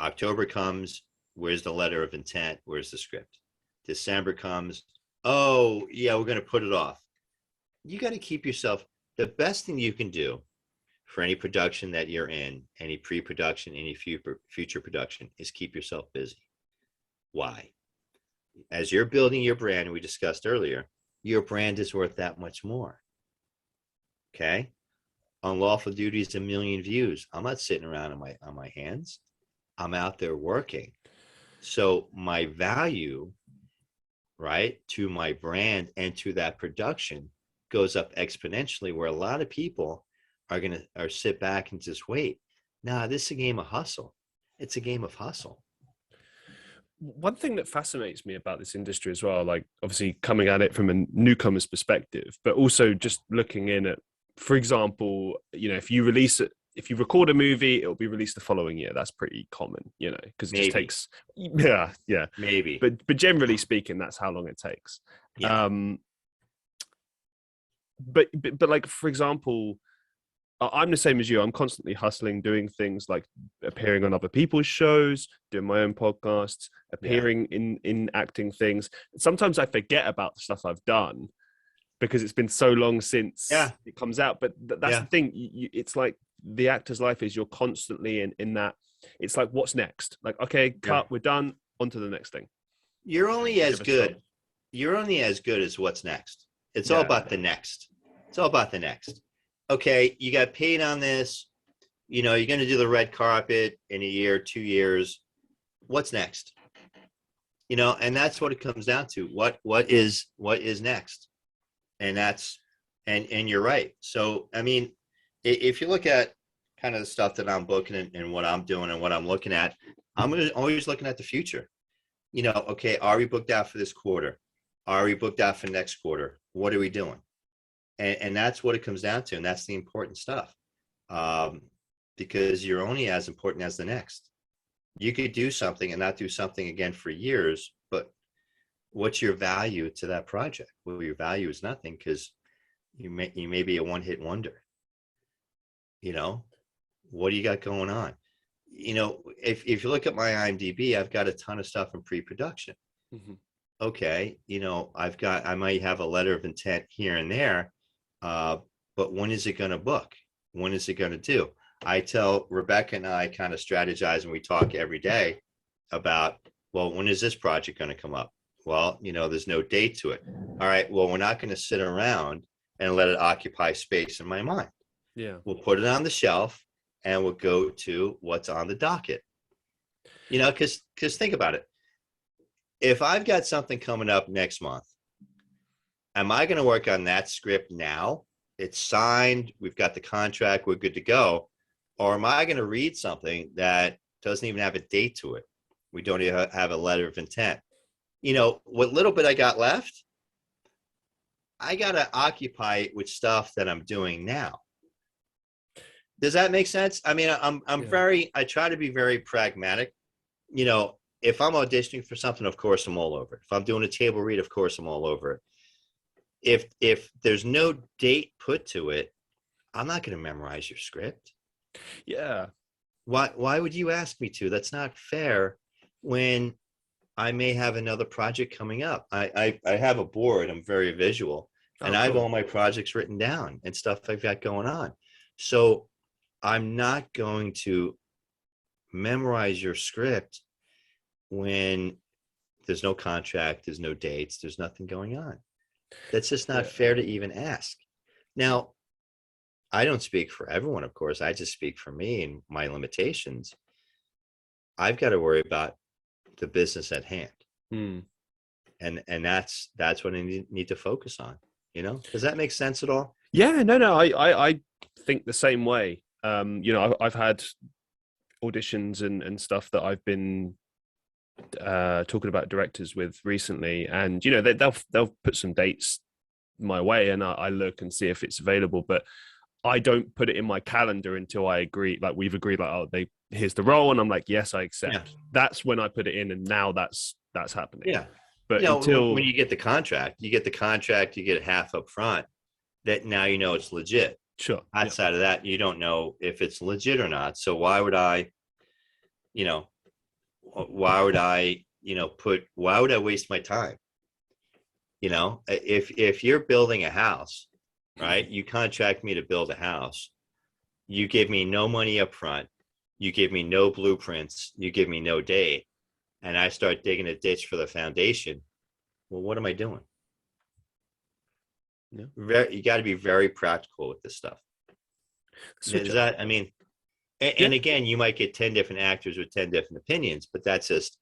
October comes. Where's the letter of intent? Where's the script? December comes. Oh, yeah, we're going to put it off. You got to keep yourself. The best thing you can do for any production that you're in, any pre-production, any future production, is keep yourself busy. Why? As you're building your brand, and we discussed earlier, your brand is worth that much more. Okay? Unlawful Duties, 1 million views. I'm not sitting around on my hands. I'm out there working. So my value, right, to my brand and to that production goes up exponentially, where a lot of people are going to sit back and just wait. Nah, this is a game of hustle. It's a game of hustle. One thing that fascinates me about this industry as well, like obviously coming at it from a newcomer's perspective, but also just looking in at, for example, if you record a movie, it'll be released the following year. That's pretty common, because it just takes, maybe. But generally speaking, that's how long it takes. Yeah. But like, for example, I'm the same as you. I'm constantly hustling, doing things like appearing on other people's shows, doing my own podcasts, appearing in acting things. Sometimes I forget about the stuff I've done because it's been so long since it comes out. But that's the thing. It's like the actor's life is you're constantly in that. It's like, what's next? Like, okay, cut, we're done, on to the next thing. You're only as good as what's next. It's all about the next. It's all about the next. Okay, you got paid on this. You're going to do the red carpet in a year, 2 years. What's next? And that's what it comes down to. What is next? And that's, and you're right. So, I mean, if you look at kind of the stuff that I'm booking and what I'm doing and what I'm looking at, I'm always looking at the future. Okay, are we booked out for this quarter? Are we booked out for next quarter? What are we doing? And that's what it comes down to. And that's the important stuff. Because you're only as important as the next. You could do something and not do something again for years, but what's your value to that project? Well, your value is nothing, because you may be a one-hit wonder. What do you got going on? If you look at my IMDb, I've got a ton of stuff in pre-production. Mm-hmm. Okay, I might have a letter of intent here and there, but when is it going to book? When is it going to do? I tell Rebecca and I kind of strategize, and we talk every day about, well, when is this project going to come up? Well, there's no date to it. All right, well, we're not going to sit around and let it occupy space in my mind. Yeah. We'll put it on the shelf and we'll go to what's on the docket. Because think about it. If I've got something coming up next month, am I going to work on that script now? It's signed. We've got the contract. We're good to go. Or am I going to read something that doesn't even have a date to it? We don't even have a letter of intent. What little bit I got left, I got to occupy it with stuff that I'm doing now. Does that make sense? I mean, I try to be very pragmatic. If I'm auditioning for something, of course I'm all over it. If I'm doing a table read, of course I'm all over it. If there's no date put to it, I'm not going to memorize your script. Yeah. Why would you ask me to? That's not fair when I may have another project coming up. I have a board. I'm very visual, and I have all my projects written down and stuff I've got going on. So I'm not going to memorize your script when there's no contract, there's no dates, there's nothing going on. That's just not fair to even ask. Now, I don't speak for everyone, of course. I just speak for me and my limitations. I've got to worry about the business at hand. And that's what I need to focus on. Does that make sense at all? Yeah, no, I think the same way. I've had auditions and stuff that I've been talking about directors with recently, and they'll put some dates my way, and I look and see if it's available, but I don't put it in my calendar until I agree. Like, we've agreed, like, here's the role, and I'm like, yes, I accept. Yeah. That's when I put it in, and now that's happening. Yeah. But when you get the contract, you get half up front. That now it's legit. Sure. Outside of that, you don't know if it's legit or not. So why would I waste my time? If you're building a house, right? You contract me to build a house. You give me no money up front. You give me no blueprints. You give me no date. And I start digging a ditch for the foundation. Well, what am I doing? Yeah. You got to be very practical with this stuff. And again, you might get 10 different actors with 10 different opinions, but that's just,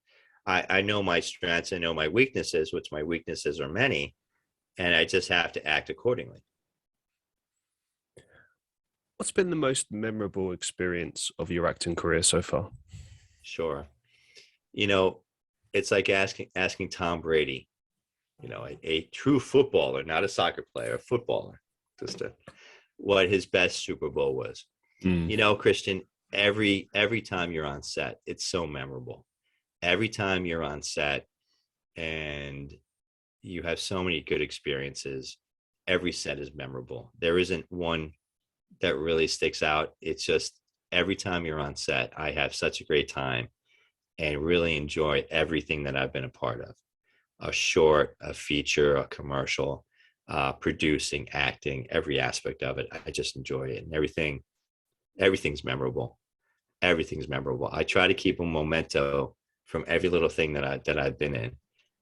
I know my strengths, I know my weaknesses, which my weaknesses are many, and I just have to act accordingly. What's been the most memorable experience of your acting career so far? Sure. It's like asking Tom Brady, a true footballer, not a soccer player, a footballer, what his best Super Bowl was. Christian, every time you're on set, it's so memorable. Every time you're on set and you have so many good experiences, every set is memorable. There isn't one that really sticks out. It's just every time you're on set, I have such a great time and really enjoy everything that I've been a part of. A short, a feature, a commercial, producing, acting, every aspect of it. I just enjoy it, and everything's memorable. Everything's memorable. I try to keep a memento from every little thing that I've been in,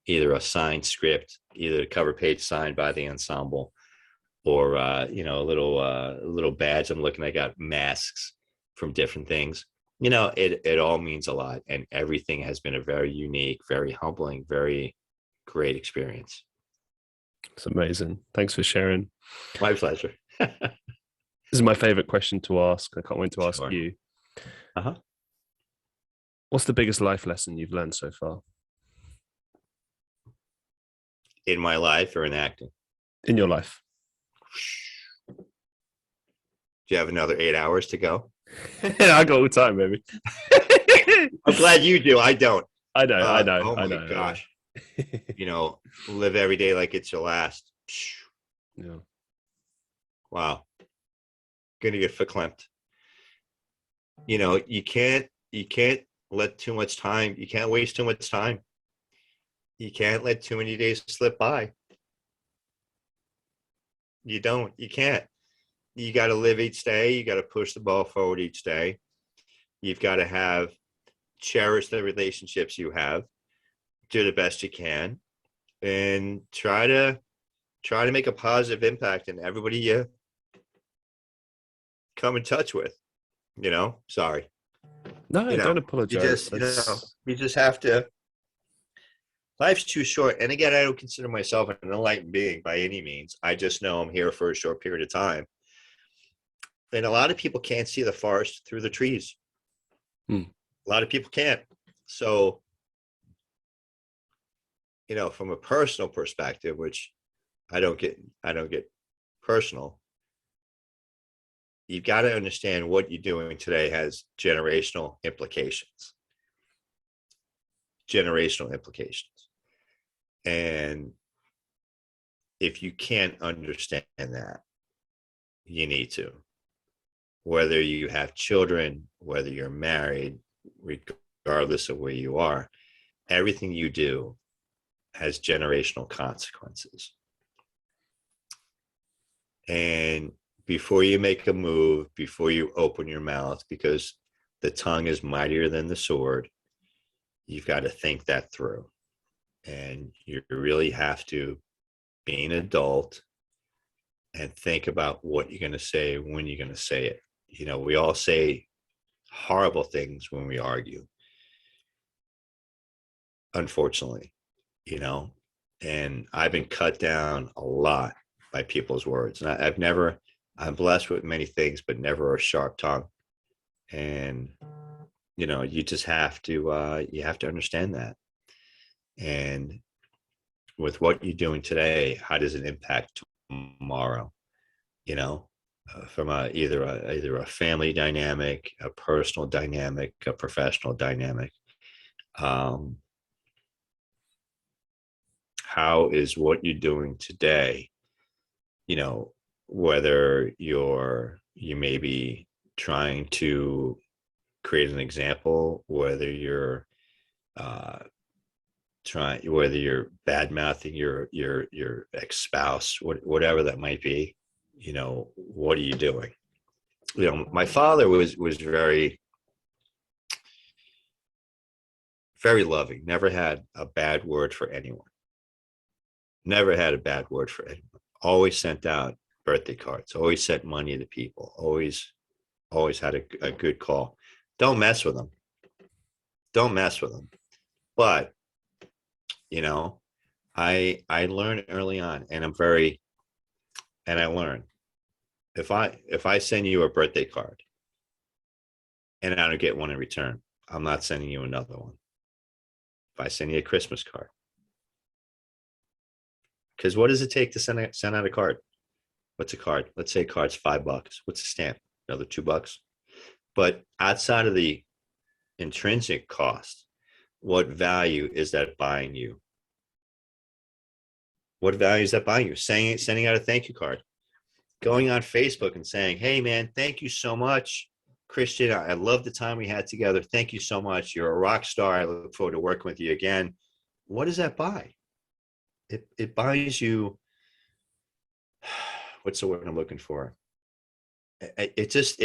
either a signed script, either a cover page signed by the ensemble, or a little badge I'm looking. I got masks from different things. It all means a lot, and everything has been a very unique, very humbling, very great experience. It's amazing. Thanks for sharing. My pleasure. This is my favorite question to ask. I can't wait to ask you. What's the biggest life lesson you've learned so far? In my life or in acting? In your life. Do you have another 8 hours to go? Yeah, I got all the time, baby. I'm glad you do. I don't. I know. Oh my gosh. Live every day like it's your last. Yeah. Wow. Gonna get verklempt. You can't let too much time. You can't waste too much time. You can't let too many days slip by. You can't. You got to live each day. You got to push the ball forward each day. You've got to cherish the relationships you have, do the best you can, and try to make a positive impact in everybody you come in touch with. Sorry. No, don't apologize. You just have to Life's too short. And again, I don't consider myself an enlightened being by any means. I just know I'm here for a short period of time. And a lot of people can't see the forest through the trees. A lot of people can't. So, you know, from a personal perspective, which I don't get personal, you've got to understand what you're doing today has generational implications. And if you can't understand that, you need to. Whether you have children, whether you're married, regardless of where you are, everything you do has generational consequences. And before you make a move, before you open your mouth, because the tongue is mightier than the sword, you've got to think that through. And you really have to be an adult and think about what you're going to say, when you're going to say it. You know, we all say horrible things when we argue, unfortunately, you know, and I've been cut down a lot by people's words. And I'm blessed with many things, but never a sharp tongue. And, you know, you just have to, you have to understand that. And with what you're doing today, how does it impact tomorrow? You know, from either a family dynamic, a personal dynamic, a professional dynamic. How is what you're doing today, you know, whether you may be trying to create an example, whether you're whether you're bad mouthing your ex-spouse, whatever that might be, you know, what are you doing? You know, my father was very, very loving, never had a bad word for anyone. Never had a bad word for anyone. Always sent out birthday cards, always sent money to people, always had a good call. Don't mess with them. But, you know, I learned early on, and I learned, if I send you a birthday card and I don't get one in return, I'm not sending you another one. If I send you a Christmas card, because what does it take to send out a card? What's a card? Let's say a card's $5. What's a stamp? Another $2. But outside of the intrinsic cost, what value is that buying you? What value is that buying you? Sending out a thank you card, going on Facebook and saying, "Hey man, thank you so much, Christian. I love the time we had together. Thank you so much. You're a rock star. I look forward to working with you again." What does that buy? It buys you, what's the word I'm looking for? It just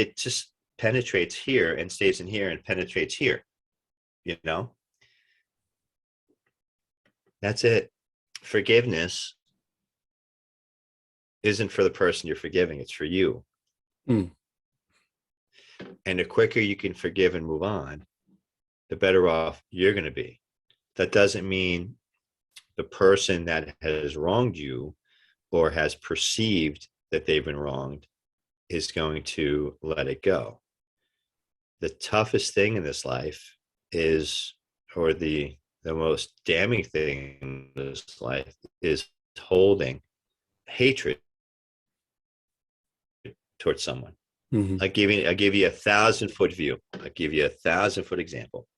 penetrates here and stays in here and penetrates here, you know? That's it. Forgiveness isn't for the person you're forgiving, it's for you. And the quicker you can forgive and move on, the better off you're going to be. That doesn't mean the person that has wronged you or has perceived that they've been wronged is going to let it go. The toughest thing in this life is, or the most damning thing in this life is holding hatred towards someone. I'll give you 1,000-foot view. I'll give you a 1,000-foot example,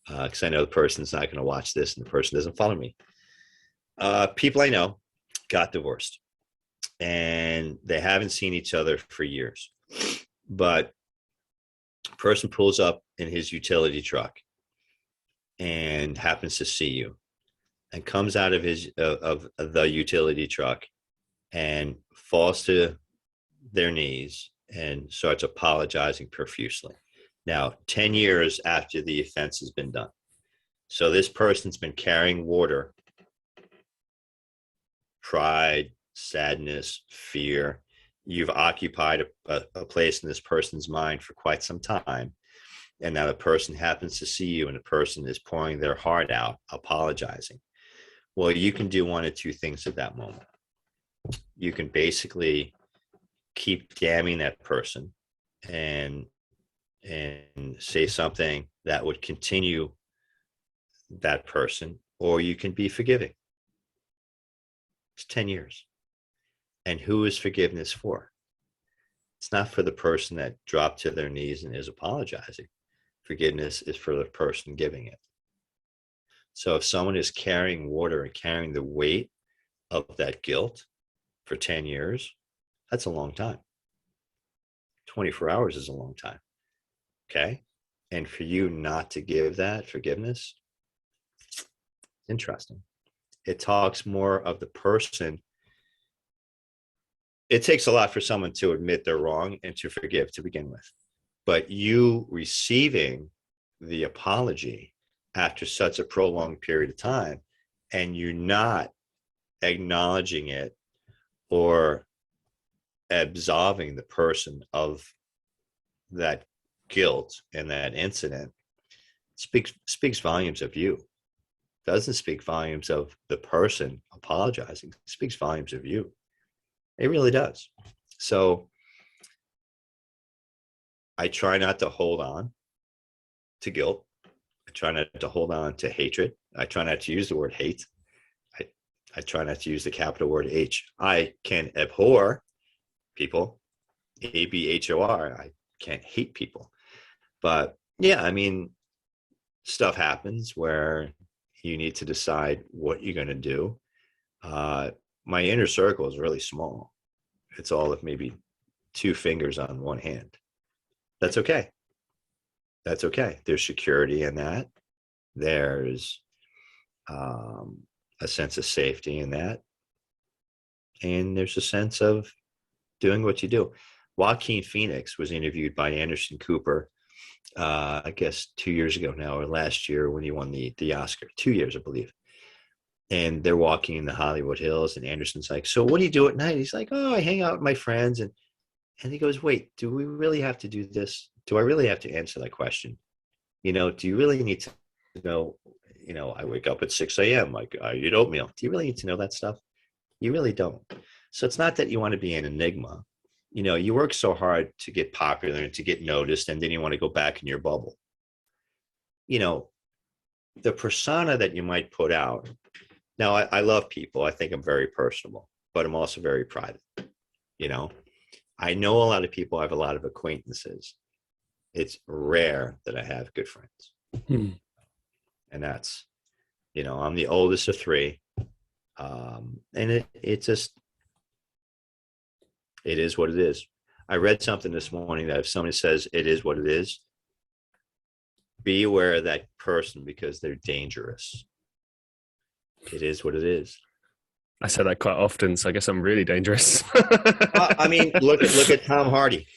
because I know the person's not going to watch this and the person doesn't follow me. People I know got divorced and they haven't seen each other for years, but a person pulls up in his utility truck and happens to see you and comes out of the utility truck and falls to their knees and starts apologizing profusely. Now, 10 years after the offense has been done. So this person's been carrying water, pride, sadness, fear. You've occupied a place in this person's mind for quite some time. And now the person happens to see you and the person is pouring their heart out, apologizing. Well, you can do one of two things at that moment. You can basically keep damning that person and say something that would continue that person, or you can be forgiving. It's 10 years. And who is forgiveness for? It's not for the person that dropped to their knees and is apologizing. Forgiveness is for the person giving it. So if someone is carrying water and carrying the weight of that guilt for 10 years, that's a long time. 24 hours is a long time. Okay. And for you not to give that forgiveness, interesting. It talks more of the person. It takes a lot for someone to admit they're wrong and to forgive to begin with. But you receiving the apology after such a prolonged period of time, and you not acknowledging it or absolving the person of that guilt and that incident, speaks volumes of you. Doesn't speak volumes of the person apologizing. It speaks volumes of you. It really does. So I try not to hold on to guilt. I try not to hold on to hatred. I try not to use the word hate. I try not to use the capital word H. I can abhor people, ABHOR. I can't hate people. But yeah, I mean, stuff happens where you need to decide what you're going to do. My inner circle is really small. It's all of maybe 2 fingers on one hand. That's okay. That's okay. There's security in that. There's a sense of safety in that. And there's a sense of doing what you do. Joaquin Phoenix was interviewed by Anderson Cooper, I guess 2 years ago now, or last year when he won the Oscar. 2 years, I believe. And they're walking in the Hollywood Hills, and Anderson's like, so what do you do at night? He's like, oh, I hang out with my friends. And he goes, wait, do we really have to do this? Do I really have to answer that question? Do you really need to know, I wake up at 6 a.m. Like, I eat oatmeal. Do you really need to know that stuff? You really don't. So it's not that you want to be an enigma. You work so hard to get popular and to get noticed, and then you want to go back in your bubble. The persona that you might put out. Now, I love people. I think I'm very personable, but I'm also very private. I know a lot of people. I have a lot of acquaintances. It's rare that I have good friends. And that's, I'm the oldest of 3. And it just, it is what it is. I read something this morning that if somebody says it is what it is, be aware of that person because they're dangerous. It is what it is. I say that quite often, so I guess I'm really dangerous. I mean, look at Tom Hardy.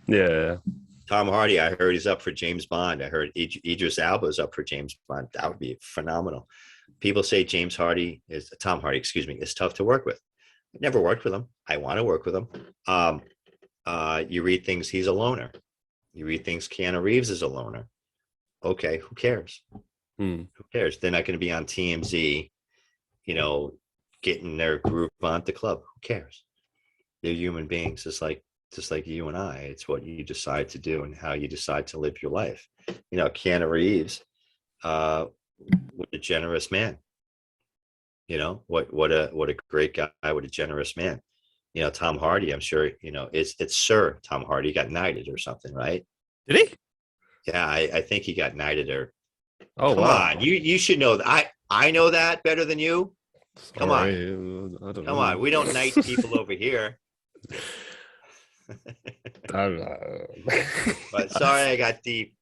Yeah. Tom Hardy, I heard he's up for James Bond. I heard Idris Elba is up for James Bond. That would be phenomenal. People say Tom Hardy, is tough to work with. I've never worked with him. I want to work with him. You read things, he's a loner. You read things, Keanu Reeves is a loner. Okay, who cares? Who cares? They're not going to be on TMZ, getting their group on the club. Who cares? They're human beings, just like you and I. It's what you decide to do and how you decide to live your life. Keanu Reeves was a generous man. What a great guy, what a generous man. Tom Hardy, I'm sure, it's Sir Tom Hardy. He got knighted or something, right? Did he? Yeah, I think he got knighted or. Oh, come wow. on, you should know that. I know that better than you. Come on. I don't Come know. on. We don't knight people over here. I don't know. But sorry I got deep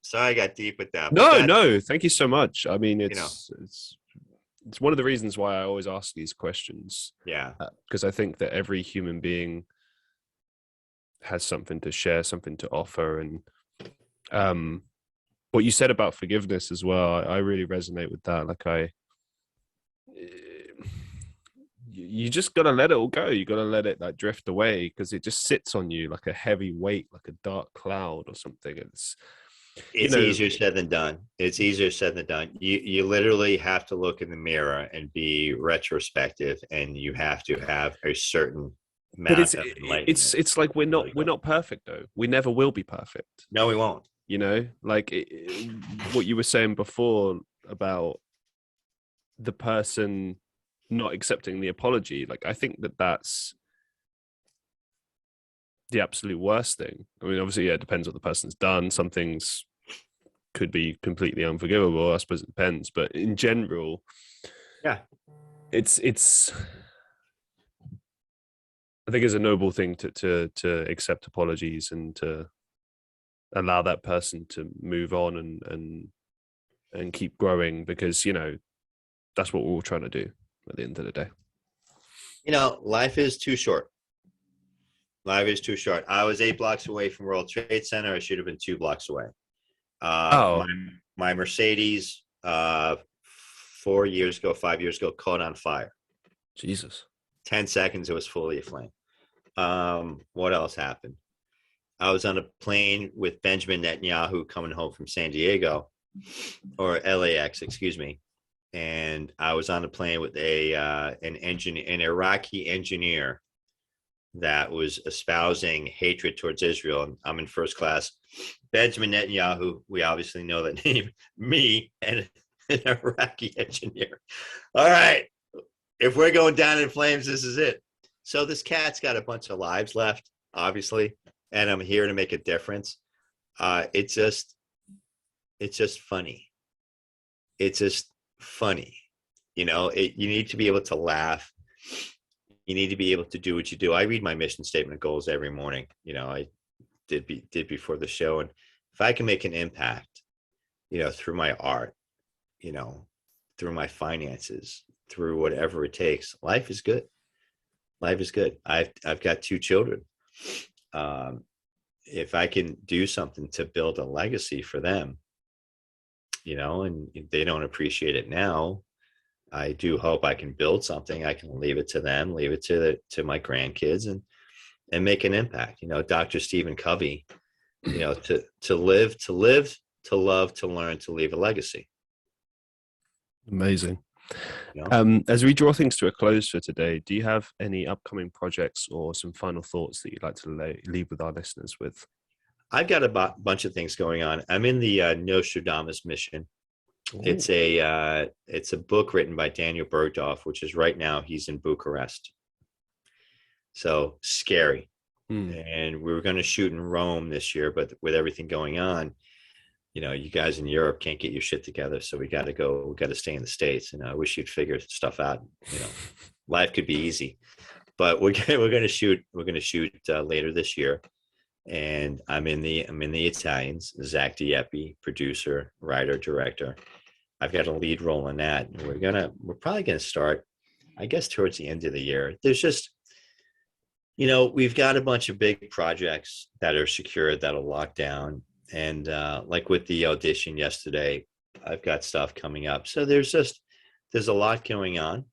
with that. No. Thank you so much. I mean, it's one of the reasons why I always ask these questions. Yeah. Because I think that every human being has something to share, something to offer. And what you said about forgiveness as well, I really resonate with that. Like you just got to let it all go. You got to let it drift away because it just sits on you like a heavy weight, like a dark cloud or something. It's easier said than done. It's easier said than done. You literally have to look in the mirror and be retrospective, and you have to have a certain But amount of enlightenment. it's like we're not perfect though. We never will be perfect. No, we won't. You know, like what you were saying before about the person not accepting the apology. Like, I think that's the absolute worst thing. I mean, obviously, yeah, it depends what the person's done. Some things could be completely unforgivable. I suppose it depends. But in general, yeah, it's I think it's a noble thing to accept apologies and to allow that person to move on and keep growing, because, you know, that's what we're all trying to do at the end of the day. You know, life is too short. Life is too short. I was 8 blocks away from World Trade Center. I should have been 2 blocks away. My Mercedes 4 years ago, 5 years ago, caught on fire. Jesus. 10 seconds, it was fully aflame. What else happened? I was on a plane with Benjamin Netanyahu coming home from San Diego, or LAX, excuse me. And I was on a plane with an Iraqi engineer that was espousing hatred towards Israel. And I'm in first class. Benjamin Netanyahu, we obviously know that name, me, and an Iraqi engineer. All right, if we're going down in flames, this is it. So this cat's got a bunch of lives left, obviously, and I'm here to make a difference. It's just funny. It's just funny. You know, you need to be able to laugh. You need to be able to do what you do. I read my mission statement goals every morning. You know, I did before the show. And if I can make an impact, you know, through my art, you know, through my finances, through whatever it takes, life is good. Life is good. I've got 2 children. If I can do something to build a legacy for them, you know, and they don't appreciate it now, I do hope I can build something. I can leave it to them, leave it to my grandkids, and make an impact. You know, Dr. Stephen Covey, you know, to live, to love, to learn, to leave a legacy. Amazing. You know? As we draw things to a close for today, do you have any upcoming projects or some final thoughts that you'd like to leave with our listeners with? I've got a bunch of things going on. I'm in the Nostradamus mission. Ooh. It's a book written by Daniel Bergdorf, which is right now he's in Bucharest. So scary. And we were going to shoot in Rome this year, but with everything going on, you know, you guys in Europe can't get your shit together. So we got to stay in the States. And I wish you'd figure stuff out. You know, life could be easy, but we're going to shoot later this year. And I'm in the Italians, Zach Dieppe, producer, writer, director. I've got a lead role in that. And we're probably going to start, I guess, towards the end of the year. There's just, you know, we've got a bunch of big projects that are secured, that'll lock down. And like with the audition yesterday, I've got stuff coming up. So there's a lot going on,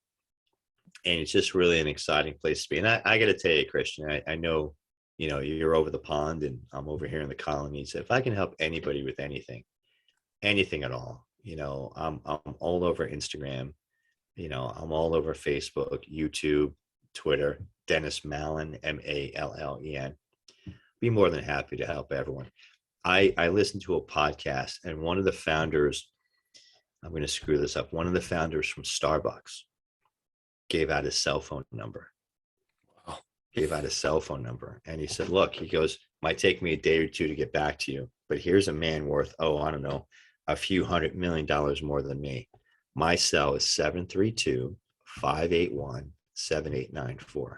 and it's just really an exciting place to be. And I got to tell you, Christian, I know, you know, you're over the pond and I'm over here in the colonies. If I can help anybody with anything at all, you know, I'm all over Instagram, you know, I'm all over Facebook, YouTube, Twitter, Dennis Mallen, Mallen. Be more than happy to help everyone. I listened to a podcast, and one of the founders, I'm going to screw this up, one of the founders from Starbucks gave out his cell phone number. And he said, look, he goes, might take me a day or two to get back to you, but here's a man worth, I don't know, a few $100 million more than me. My cell is 732-581-7894.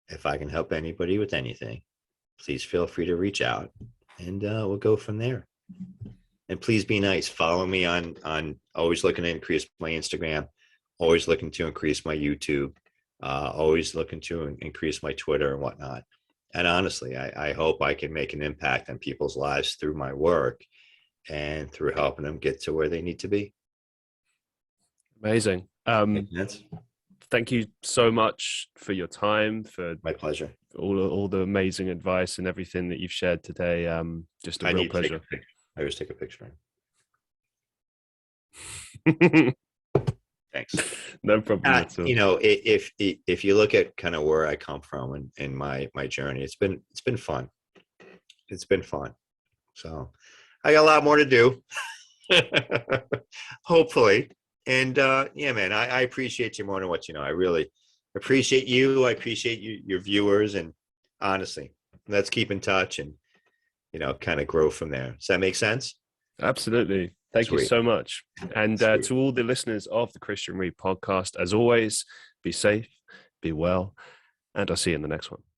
If I can help anybody with anything, please feel free to reach out, and we'll go from there. And please be nice. Follow me on always looking to increase my Instagram, always looking to increase my YouTube, always looking to increase my Twitter and whatnot. And honestly, I hope I can make an impact on people's lives through my work and through helping them get to where they need to be. Amazing. Thank you so much for your time, for my pleasure, all the amazing advice and everything that you've shared today. Just a real pleasure. I always take a picture. Thanks. No problem at all. You know, if you look at kind of where I come from and my journey, it's been fun. It's been fun. So I got a lot more to do. Hopefully. And yeah, man, I appreciate you more than what you know. I really appreciate you. I appreciate you, your viewers, and honestly, let's keep in touch and, you know, kind of grow from there. Does that make sense? Absolutely. Thank you so much. And to all the listeners of the Christian Reeve podcast, as always, be safe, be well, and I'll see you in the next one.